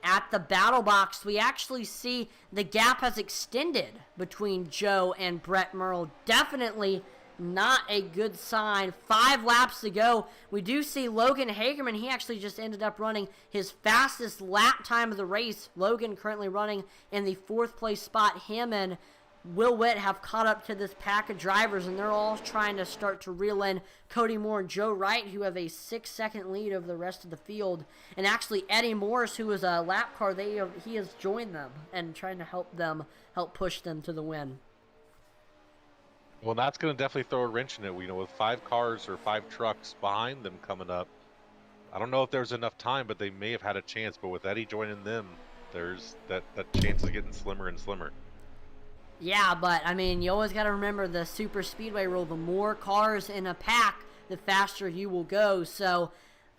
at the battle box. We actually see the gap has extended between Joe and Brett Merle. Definitely not a good sign. 5 laps to go. We do see Logan Hagerman. He actually just ended up running his fastest lap time of the race. Logan currently running in the 4th place spot. Him and Will Witt have caught up to this pack of drivers, and they're all trying to start to reel in Cody Moore and Joe Wright, who have a 6-second lead over the rest of the field. And actually, Eddie Morris, who was a lap car, he has joined them and trying to help push them to the win. Well, that's going to definitely throw a wrench in it. With 5 cars or 5 trucks behind them coming up, I don't know if there's enough time, but they may have had a chance. But with Eddie joining them, there's that chance is getting slimmer and slimmer. Yeah, but, I mean, you always got to remember the super speedway rule. The more cars in a pack, the faster you will go. So,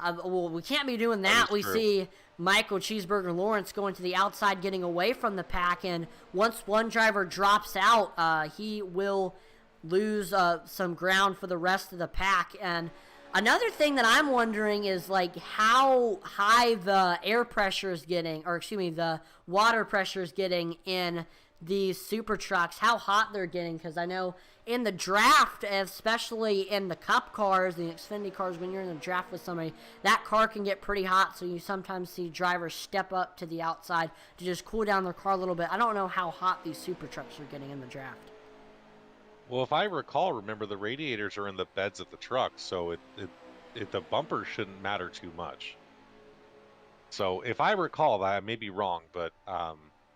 well, we can't be doing that. We see Michael Cheeseburger Lawrence going to the outside, getting away from the pack. And once one driver drops out, he will lose some ground for the rest of the pack. And another thing that I'm wondering is, like, how high the air pressure is getting, or excuse me, the water pressure is getting in these super trucks, how hot they're getting, because I know in the draft, especially in the Cup cars, the Xfinity cars, when you're in the draft with somebody, that car can get pretty hot, so you sometimes see drivers step up to the outside to just cool down their car a little bit. I don't know how hot these super trucks are getting in the draft. Well, if I recall, remember the radiators are in the beds of the truck, so the bumper shouldn't matter too much. So if I recall, that I may be wrong, but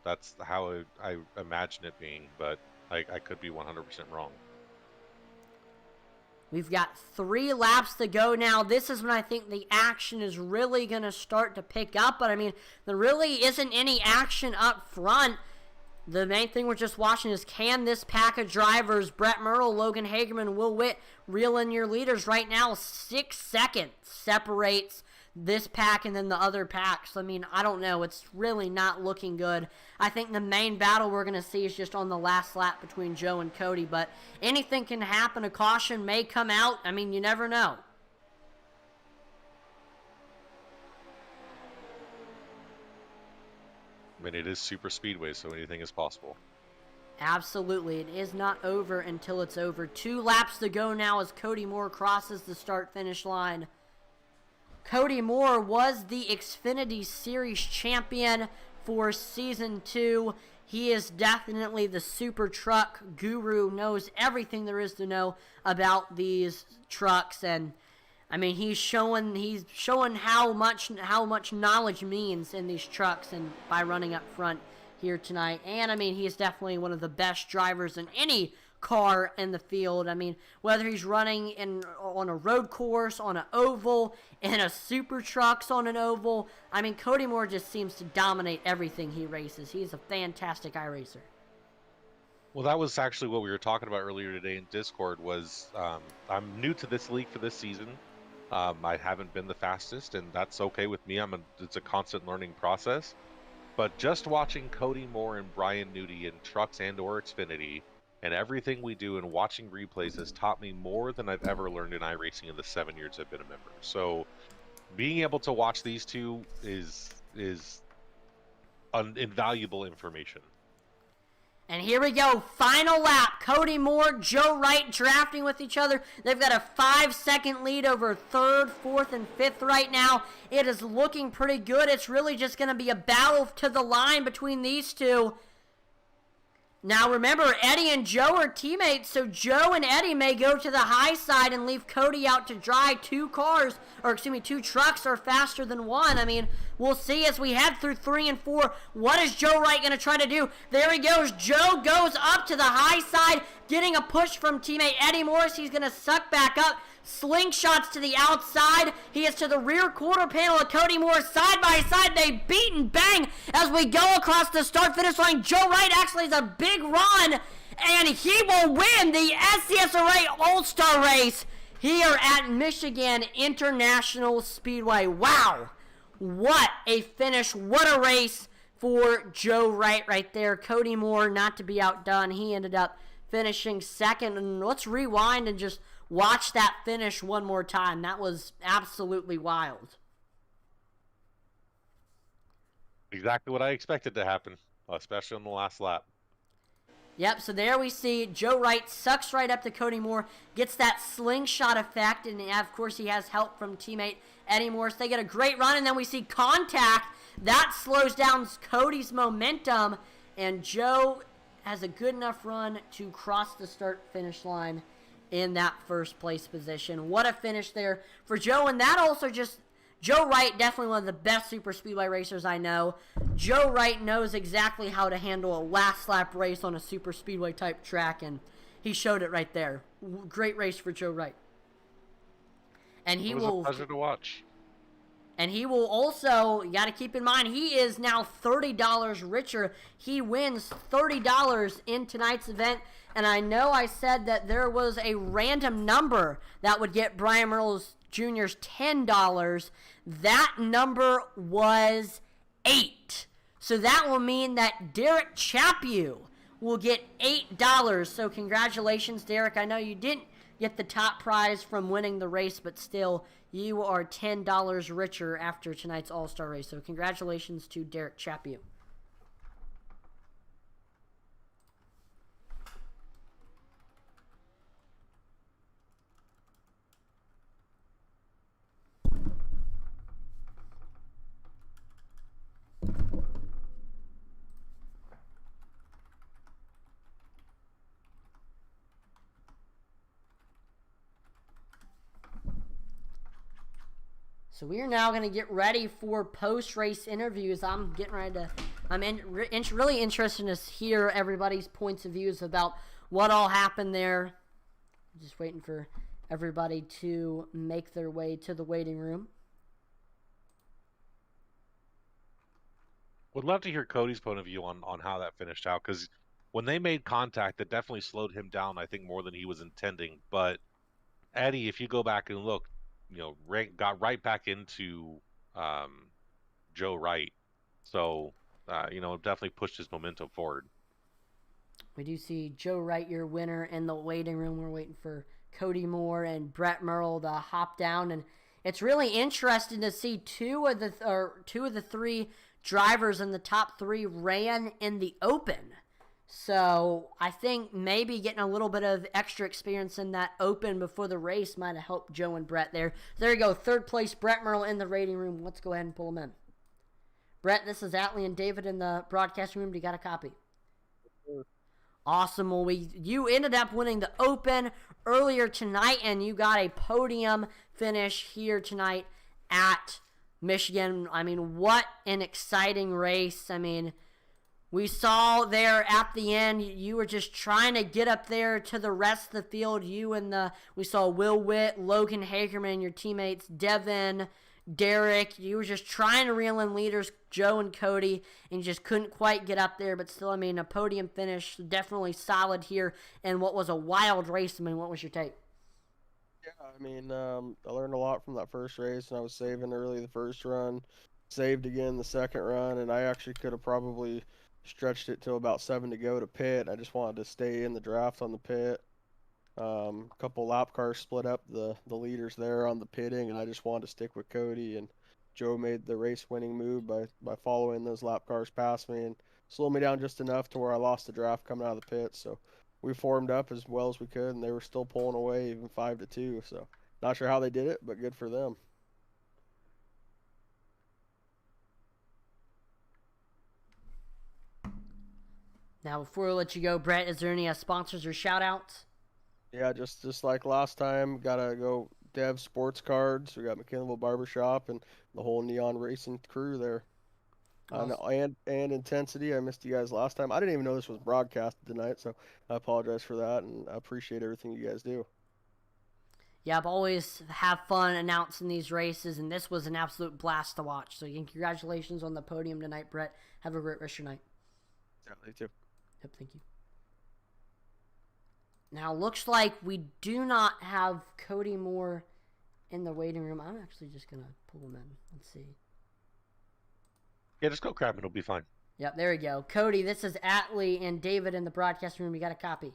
that's how I imagine it being, but I could be 100% wrong. We've got 3 laps to go now. This is when I think the action is really going to start to pick up, but I mean, there really isn't any action up front. The main thing we're just watching is, can this pack of drivers, Brett Myrtle, Logan Hagerman, Will Witt, reel in your leaders right now? 6 seconds separates this pack and then the other packs. I mean, I don't know. It's really not looking good. I think the main battle we're going to see is just on the last lap between Joe and Cody, but anything can happen. A caution may come out. I mean, you never know. I mean, it is super speedway, so anything is possible. Absolutely. It is not over until it's over. 2 laps to go now as Cody Moore crosses the start-finish line. Cody Moore was the Xfinity Series champion for Season 2. He is definitely the super truck guru, knows everything there is to know about these trucks, and I mean, he's showing how much knowledge means in these trucks, and by running up front here tonight. And I mean, he is definitely one of the best drivers in any car in the field. I mean, whether he's running on a road course, on an oval, in a super trucks on an oval, I mean, Cody Moore just seems to dominate everything he races. He's a fantastic iRacer. Well, that was actually what we were talking about earlier today in Discord. Was I'm new to this league for this season. I haven't been the fastest, and that's okay with me. It's a constant learning process. But just watching Cody Moore and Brian Newty in trucks and or Xfinity, and everything we do and watching replays has taught me more than I've ever learned in iRacing in the 7 years I've been a member. So being able to watch these two is invaluable information. And here we go, final lap. Cody Moore, Joe Wright drafting with each other. They've got a 5-second lead over 3rd, 4th, and 5th right now. It is looking pretty good. It's really just going to be a battle to the line between these two. Now remember, Eddie and Joe are teammates, so Joe and Eddie may go to the high side and leave Cody out to dry. 2 trucks are faster than one. I mean, we'll see as we head through 3 and 4. What is Joe Wright going to try to do? There he goes. Joe goes up to the high side, getting a push from teammate Eddie Morris. He's going to suck back up. Slingshots to the outside. He is to the rear quarter panel of Cody Moore. Side by side, they beat and bang as we go across the start-finish line. Joe Wright actually has a big run, and he will win the SCSRA All-Star Race here at Michigan International Speedway. Wow, what a finish. What a race for Joe Wright right there. Cody Moore, not to be outdone, he ended up finishing 2nd. And let's rewind and just watch that finish one more time. That was absolutely wild. Exactly what I expected to happen, especially on the last lap. Yep, so there we see Joe Wright sucks right up to Cody Moore, gets that slingshot effect, and of course he has help from teammate Eddie Morris. They get a great run, and then we see contact. That slows down Cody's momentum, and Joe has a good enough run to cross the start-finish line in that first place position. What a finish there for Joe, and that also just, Joe Wright, definitely one of the best super speedway racers I know. Joe Wright knows exactly how to handle a last lap race on a super speedway type track, and he showed it right there. Great race for Joe Wright. And It was a pleasure to watch. And he will also, you got to keep in mind, he is now $30 richer. He wins $30 in tonight's event. And I know I said that there was a random number that would get Brian Merles Jr.'s $10. That number was 8. So that will mean that Derek Chaput will get $8. So congratulations, Derek. I know you didn't get the top prize from winning the race, but still, you are $10 richer after tonight's All-Star race. So congratulations to Derek Chaput. So we are now going to get ready for post-race interviews. I'm getting ready to, really interested to hear everybody's points of views about what all happened there. Just waiting for everybody to make their way to the waiting room. Would love to hear Cody's point of view on how that finished out, because when they made contact, it definitely slowed him down, I think, more than he was intending. But Eddie, if you go back and look, got right back into Joe Wright. So, it definitely pushed his momentum forward. We do see Joe Wright, your winner, in the waiting room. We're waiting for Cody Moore and Brett Merle to hop down. And it's really interesting to see two of the three drivers in the top 3 ran in the open. So I think maybe getting a little bit of extra experience in that open before the race might have helped Joe and Brett there. There you go, 3rd place, Brett Merle in the rating room. Let's go ahead and pull him in. Brett, this is Atlee and David in the broadcast room. Do you got a copy? Sure. Awesome. Well, you ended up winning the open earlier tonight, and you got a podium finish here tonight at Michigan. I mean, what an exciting race. I mean, we saw there at the end, you were just trying to get up there to the rest of the field. We saw Will Witt, Logan Hagerman, your teammates, Devin, Derek. You were just trying to reel in leaders, Joe and Cody, and you just couldn't quite get up there. But still, I mean, a podium finish, definitely solid here in what was a wild race. I mean, what was your take? Yeah, I mean, I learned a lot from that first race, and I was saving early the first run, saved again the second run, and I actually could have probably stretched it till about 7 to go to pit. I just wanted to stay in the draft on the pit. A couple lap cars split up the leaders there on the pitting, and I just wanted to stick with Cody. And Joe made the race-winning move by following those lap cars past me and slowed me down just enough to where I lost the draft coming out of the pit. So we formed up as well as we could, and they were still pulling away even 5-2. So not sure how they did it, but good for them. Now, before we let you go, Brett, is there any sponsors or shout-outs? Yeah, just like last time, gotta go Dev Sports Cards. We got McKinleyville Barbershop and the whole Neon Racing crew there. Awesome. And Intensity. I missed you guys last time. I didn't even know this was broadcasted tonight, so I apologize for that, and I appreciate everything you guys do. Yeah, I've always have fun announcing these races, and this was an absolute blast to watch. So again, congratulations on the podium tonight, Brett. Have a great rest of your night. Yeah, you too. Yep, thank you. Now, looks like we do not have Cody Moore in the waiting room. I'm actually just going to pull him in. Let's see. Yeah, just go grab him. It'll be fine. Yep, there we go. Cody, this is Atlee and David in the broadcast room. You got a copy?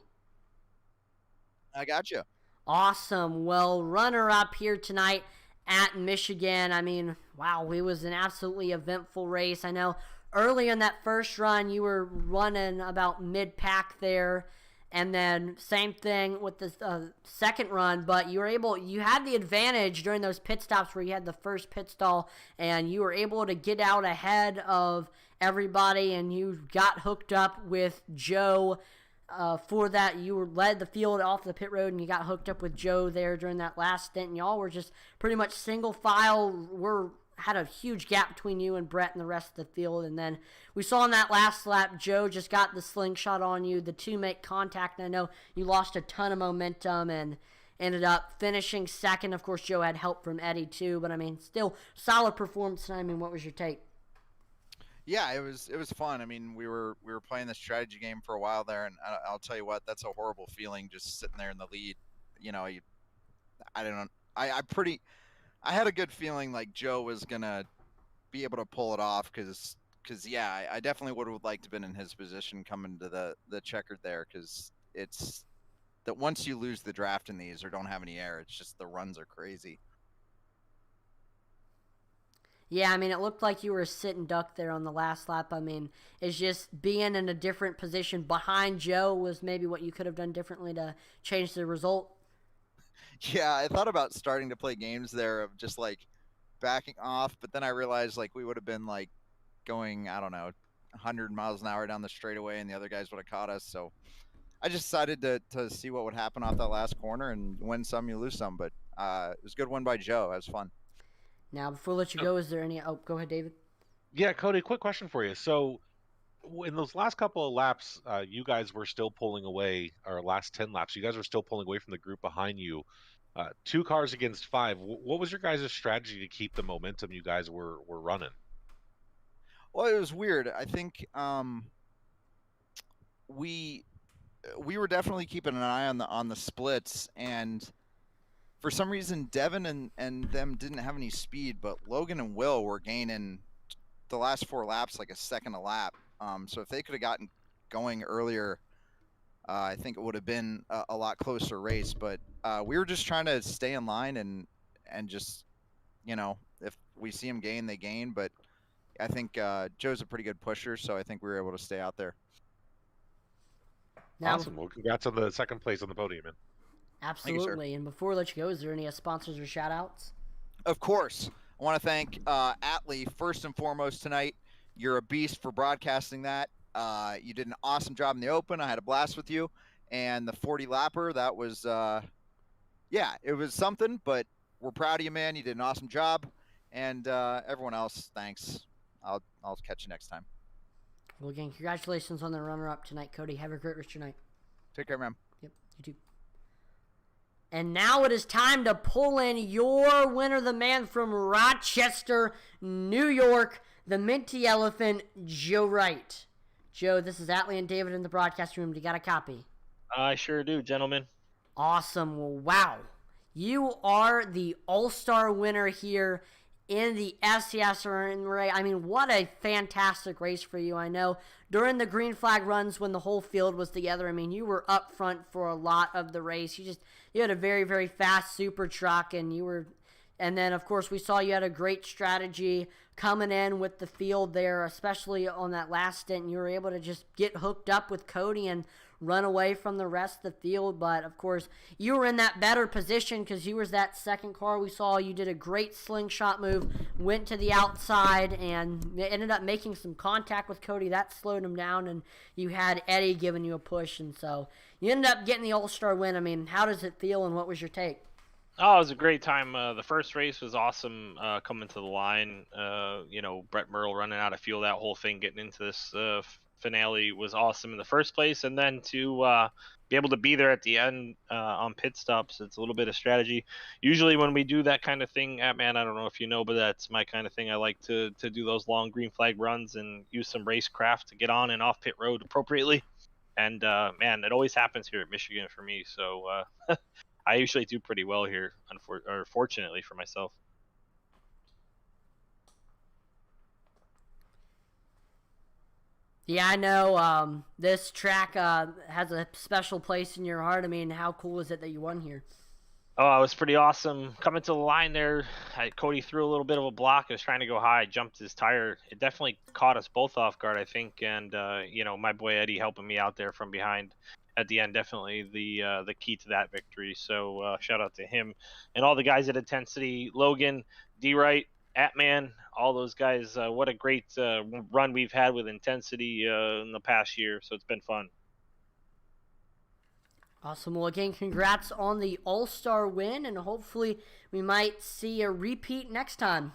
I got you. Awesome. Well, runner-up here tonight at Michigan. I mean, wow, it was an absolutely eventful race. I know early in that first run, you were running about mid-pack there. And then same thing with the second run, but you had the advantage during those pit stops where you had the first pit stall, and you were able to get out ahead of everybody, and you got hooked up with Joe. For that, you led the field off the pit road, and you got hooked up with Joe there during that last stint, and y'all were just pretty much single file. Had a huge gap between you and Brett and the rest of the field, and then we saw in that last lap, Joe just got the slingshot on you. The two make contact, and I know you lost a ton of momentum and ended up finishing second. Of course, Joe had help from Eddie too, but I mean, still solid performance. I mean, what was your take? Yeah, it was fun. I mean, we were playing the strategy game for a while there, and I'll tell you what, that's a horrible feeling, just sitting there in the lead. You know, I don't know. I had a good feeling like Joe was gonna be able to pull it off because yeah, I definitely would have liked to have been in his position coming to the checkered there, because it's that once you lose the draft in these or don't have any air, it's just the runs are crazy. Yeah, I mean, it looked like you were a sitting duck there on the last lap. I mean, it's just being in a different position behind Joe was maybe what you could have done differently to change the result. Yeah, I thought about starting to play games there of just like backing off, but then I realized like we would have been like going, I don't know, 100 miles an hour down the straightaway, and the other guys would have caught us. So I just decided to see what would happen off that last corner, and win some, you lose some. But it was a good win by Joe. It was fun. Now, before I let you go, is there any... Oh, go ahead, David. Yeah, Cody, quick question for you. So, in those last couple of laps, you guys were still pulling away, or last 10 laps, you guys were still pulling away from the group behind you. 2 cars against 5. What was your guys' strategy to keep the momentum you guys were running? Well, it was weird. I think we were definitely keeping an eye on the splits, and for some reason Devin and them didn't have any speed, but Logan and Will were gaining the last 4 laps like a second a lap. So if they could have gotten going earlier, I think it would have been a lot closer race. But we were just trying to stay in line and just, you know, if we see them gain, they gain. But I think Joe's a pretty good pusher, so I think we were able to stay out there. Now, Awesome. Well, congrats on the second place on the podium, man. absolutely. You, and before I let you go, is there any sponsors or shout-outs? Of course. I want to thank Atlee first and foremost tonight. You're a beast for broadcasting that. You did an awesome job in the open. I had a blast with you. And the 40 lapper, that was, yeah, it was something, but we're proud of you, man. You did an awesome job. And everyone else, thanks. I'll catch you next time. Well, again, congratulations on the runner-up tonight, Cody. Have a great rest of your night. Take care, man. Yep, you too. And now it is time to pull in your winner, the man from Rochester, New York, the Minty Elephant, Joe Wright. Joe, this is Atlee and David in the broadcast room. Do you got a copy? I sure do, gentlemen. Awesome. Well, wow. You are the all-star winner here in the SCSRA. I mean, what a fantastic race for you. I know during the green flag runs when the whole field was together, I mean, you were up front for a lot of the race. You had a very, very fast super truck, and then, of course, we saw you had a great strategy coming in with the field there, especially on that last stint. You were able to just get hooked up with Cody and run away from the rest of the field. But, of course, you were in that better position because you was that second car we saw. You did a great slingshot move, went to the outside, and ended up making some contact with Cody. That slowed him down, and you had Eddie giving you a push. And so you ended up getting the all-star win. I mean, how does it feel, and what was your take? Oh, it was a great time. The first race was awesome, coming to the line. Brett Merle running out of fuel, that whole thing, getting into this finale was awesome in the first place. And then to be able to be there at the end on pit stops, it's a little bit of strategy. Usually when we do that kind of thing, man, I don't know if you know, but that's my kind of thing. I like to do those long green flag runs and use some racecraft to get on and off pit road appropriately. And, man, it always happens here at Michigan for me. So I usually do pretty well here, fortunately for myself. Yeah, I know this track has a special place in your heart. I mean, how cool is it that you won here? Oh, it was pretty awesome. Coming to the line there, Cody threw a little bit of a block. I was trying to go high, jumped his tire. It definitely caught us both off guard, I think. And, my boy Eddie helping me out there from behind at the end, definitely the key to that victory. So shout out to him and all the guys at Intensity, Logan, D-Wright, Atman, all those guys. What a great run we've had with Intensity in the past year. So it's been fun. Awesome. Well, again, congrats on the All-Star win, and hopefully we might see a repeat next time.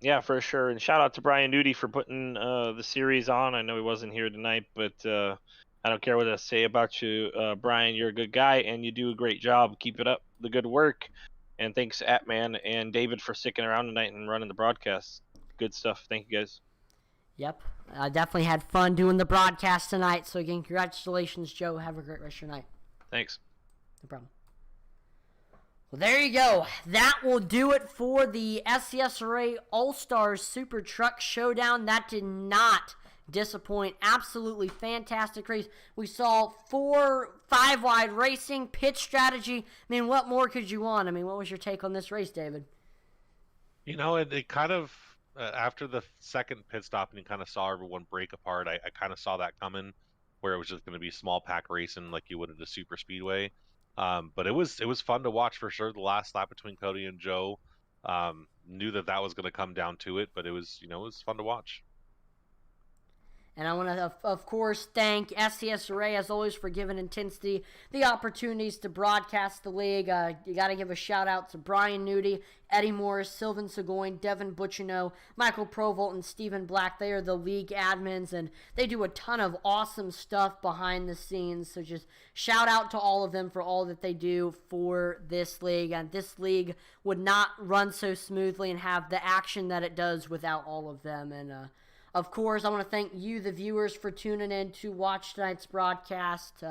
Yeah, for sure. And shout out to Brian Nudie for putting the series on. I know he wasn't here tonight, but I don't care what I say about you, Brian. You're a good guy, and you do a great job. Keep it up, the good work. And thanks, Atman and David, for sticking around tonight and running the broadcast. Good stuff. Thank you, guys. Yep. I definitely had fun doing the broadcast tonight. So, again, congratulations, Joe. Have a great rest of your night. Thanks. No problem. Well, there you go. That will do it for the SCSRA All-Stars Super Truck Showdown. That did not disappoint. Absolutely fantastic race. We saw 4 5-wide racing, pit strategy. I mean, what more could you want? I mean, what was your take on this race, David? You know, it kind of, after the second pit stop and you kind of saw everyone break apart, I kind of saw that coming, where it was just going to be small pack racing like you would at a super speedway. But it was fun to watch for sure. The last lap between Cody and Joe, knew that was going to come down to it, but it was fun to watch. And I want to, of course, thank SCSRA, as always, for giving Intensity the opportunities to broadcast the league. You got to give a shout-out to Brian Nudie, Eddie Morris, Sylvan Seguin, Devin Butchino, Michael Provolt, and Stephen Black. They are the league admins, and they do a ton of awesome stuff behind the scenes. So just shout-out to all of them for all that they do for this league. And this league would not run so smoothly and have the action that it does without all of them. And, of course, I want to thank you, the viewers, for tuning in to watch tonight's broadcast.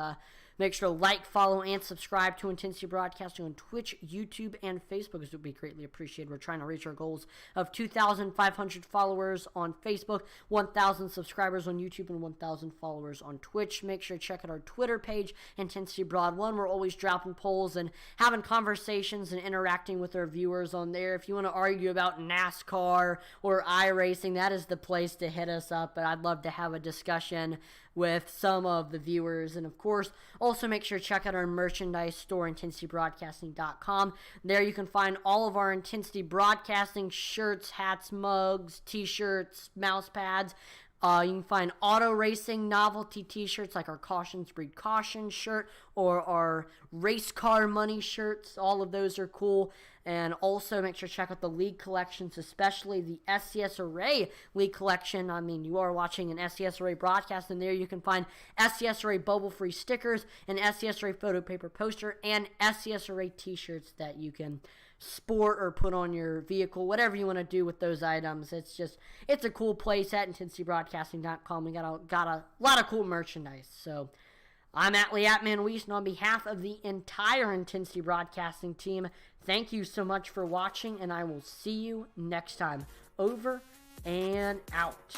Make sure to like, follow, and subscribe to Intensity Broadcasting on Twitch, YouTube, and Facebook. It would be greatly appreciated. We're trying to reach our goals of 2,500 followers on Facebook, 1,000 subscribers on YouTube, and 1,000 followers on Twitch. Make sure to check out our Twitter page, Intensity Broad 1. We're always dropping polls and having conversations and interacting with our viewers on there. If you want to argue about NASCAR or iRacing, that is the place to hit us up. But I'd love to have a discussion with some of the viewers. And of course, also make sure to check out our merchandise store, IntensityBroadcasting.com. There you can find all of our Intensity Broadcasting shirts, hats, mugs, t-shirts, mouse pads. You can find auto racing novelty t-shirts like our Cautions Breed Caution shirt or our race car money shirts. All of those are cool. And also make sure to check out the league collections, especially the SCSRA league collection. I mean, you are watching an SCSRA broadcast, and there you can find SCSRA bubble-free stickers, an SCSRA photo paper poster, and SCSRA t-shirts that you can sport or put on your vehicle, whatever you want to do with those items. It's a cool place at IntensityBroadcasting.com. We got a lot of cool merchandise. So I'm Atlee Atman-Weiss, and on behalf of the entire Intensity Broadcasting team, thank you so much for watching, and I will see you next time. Over and out.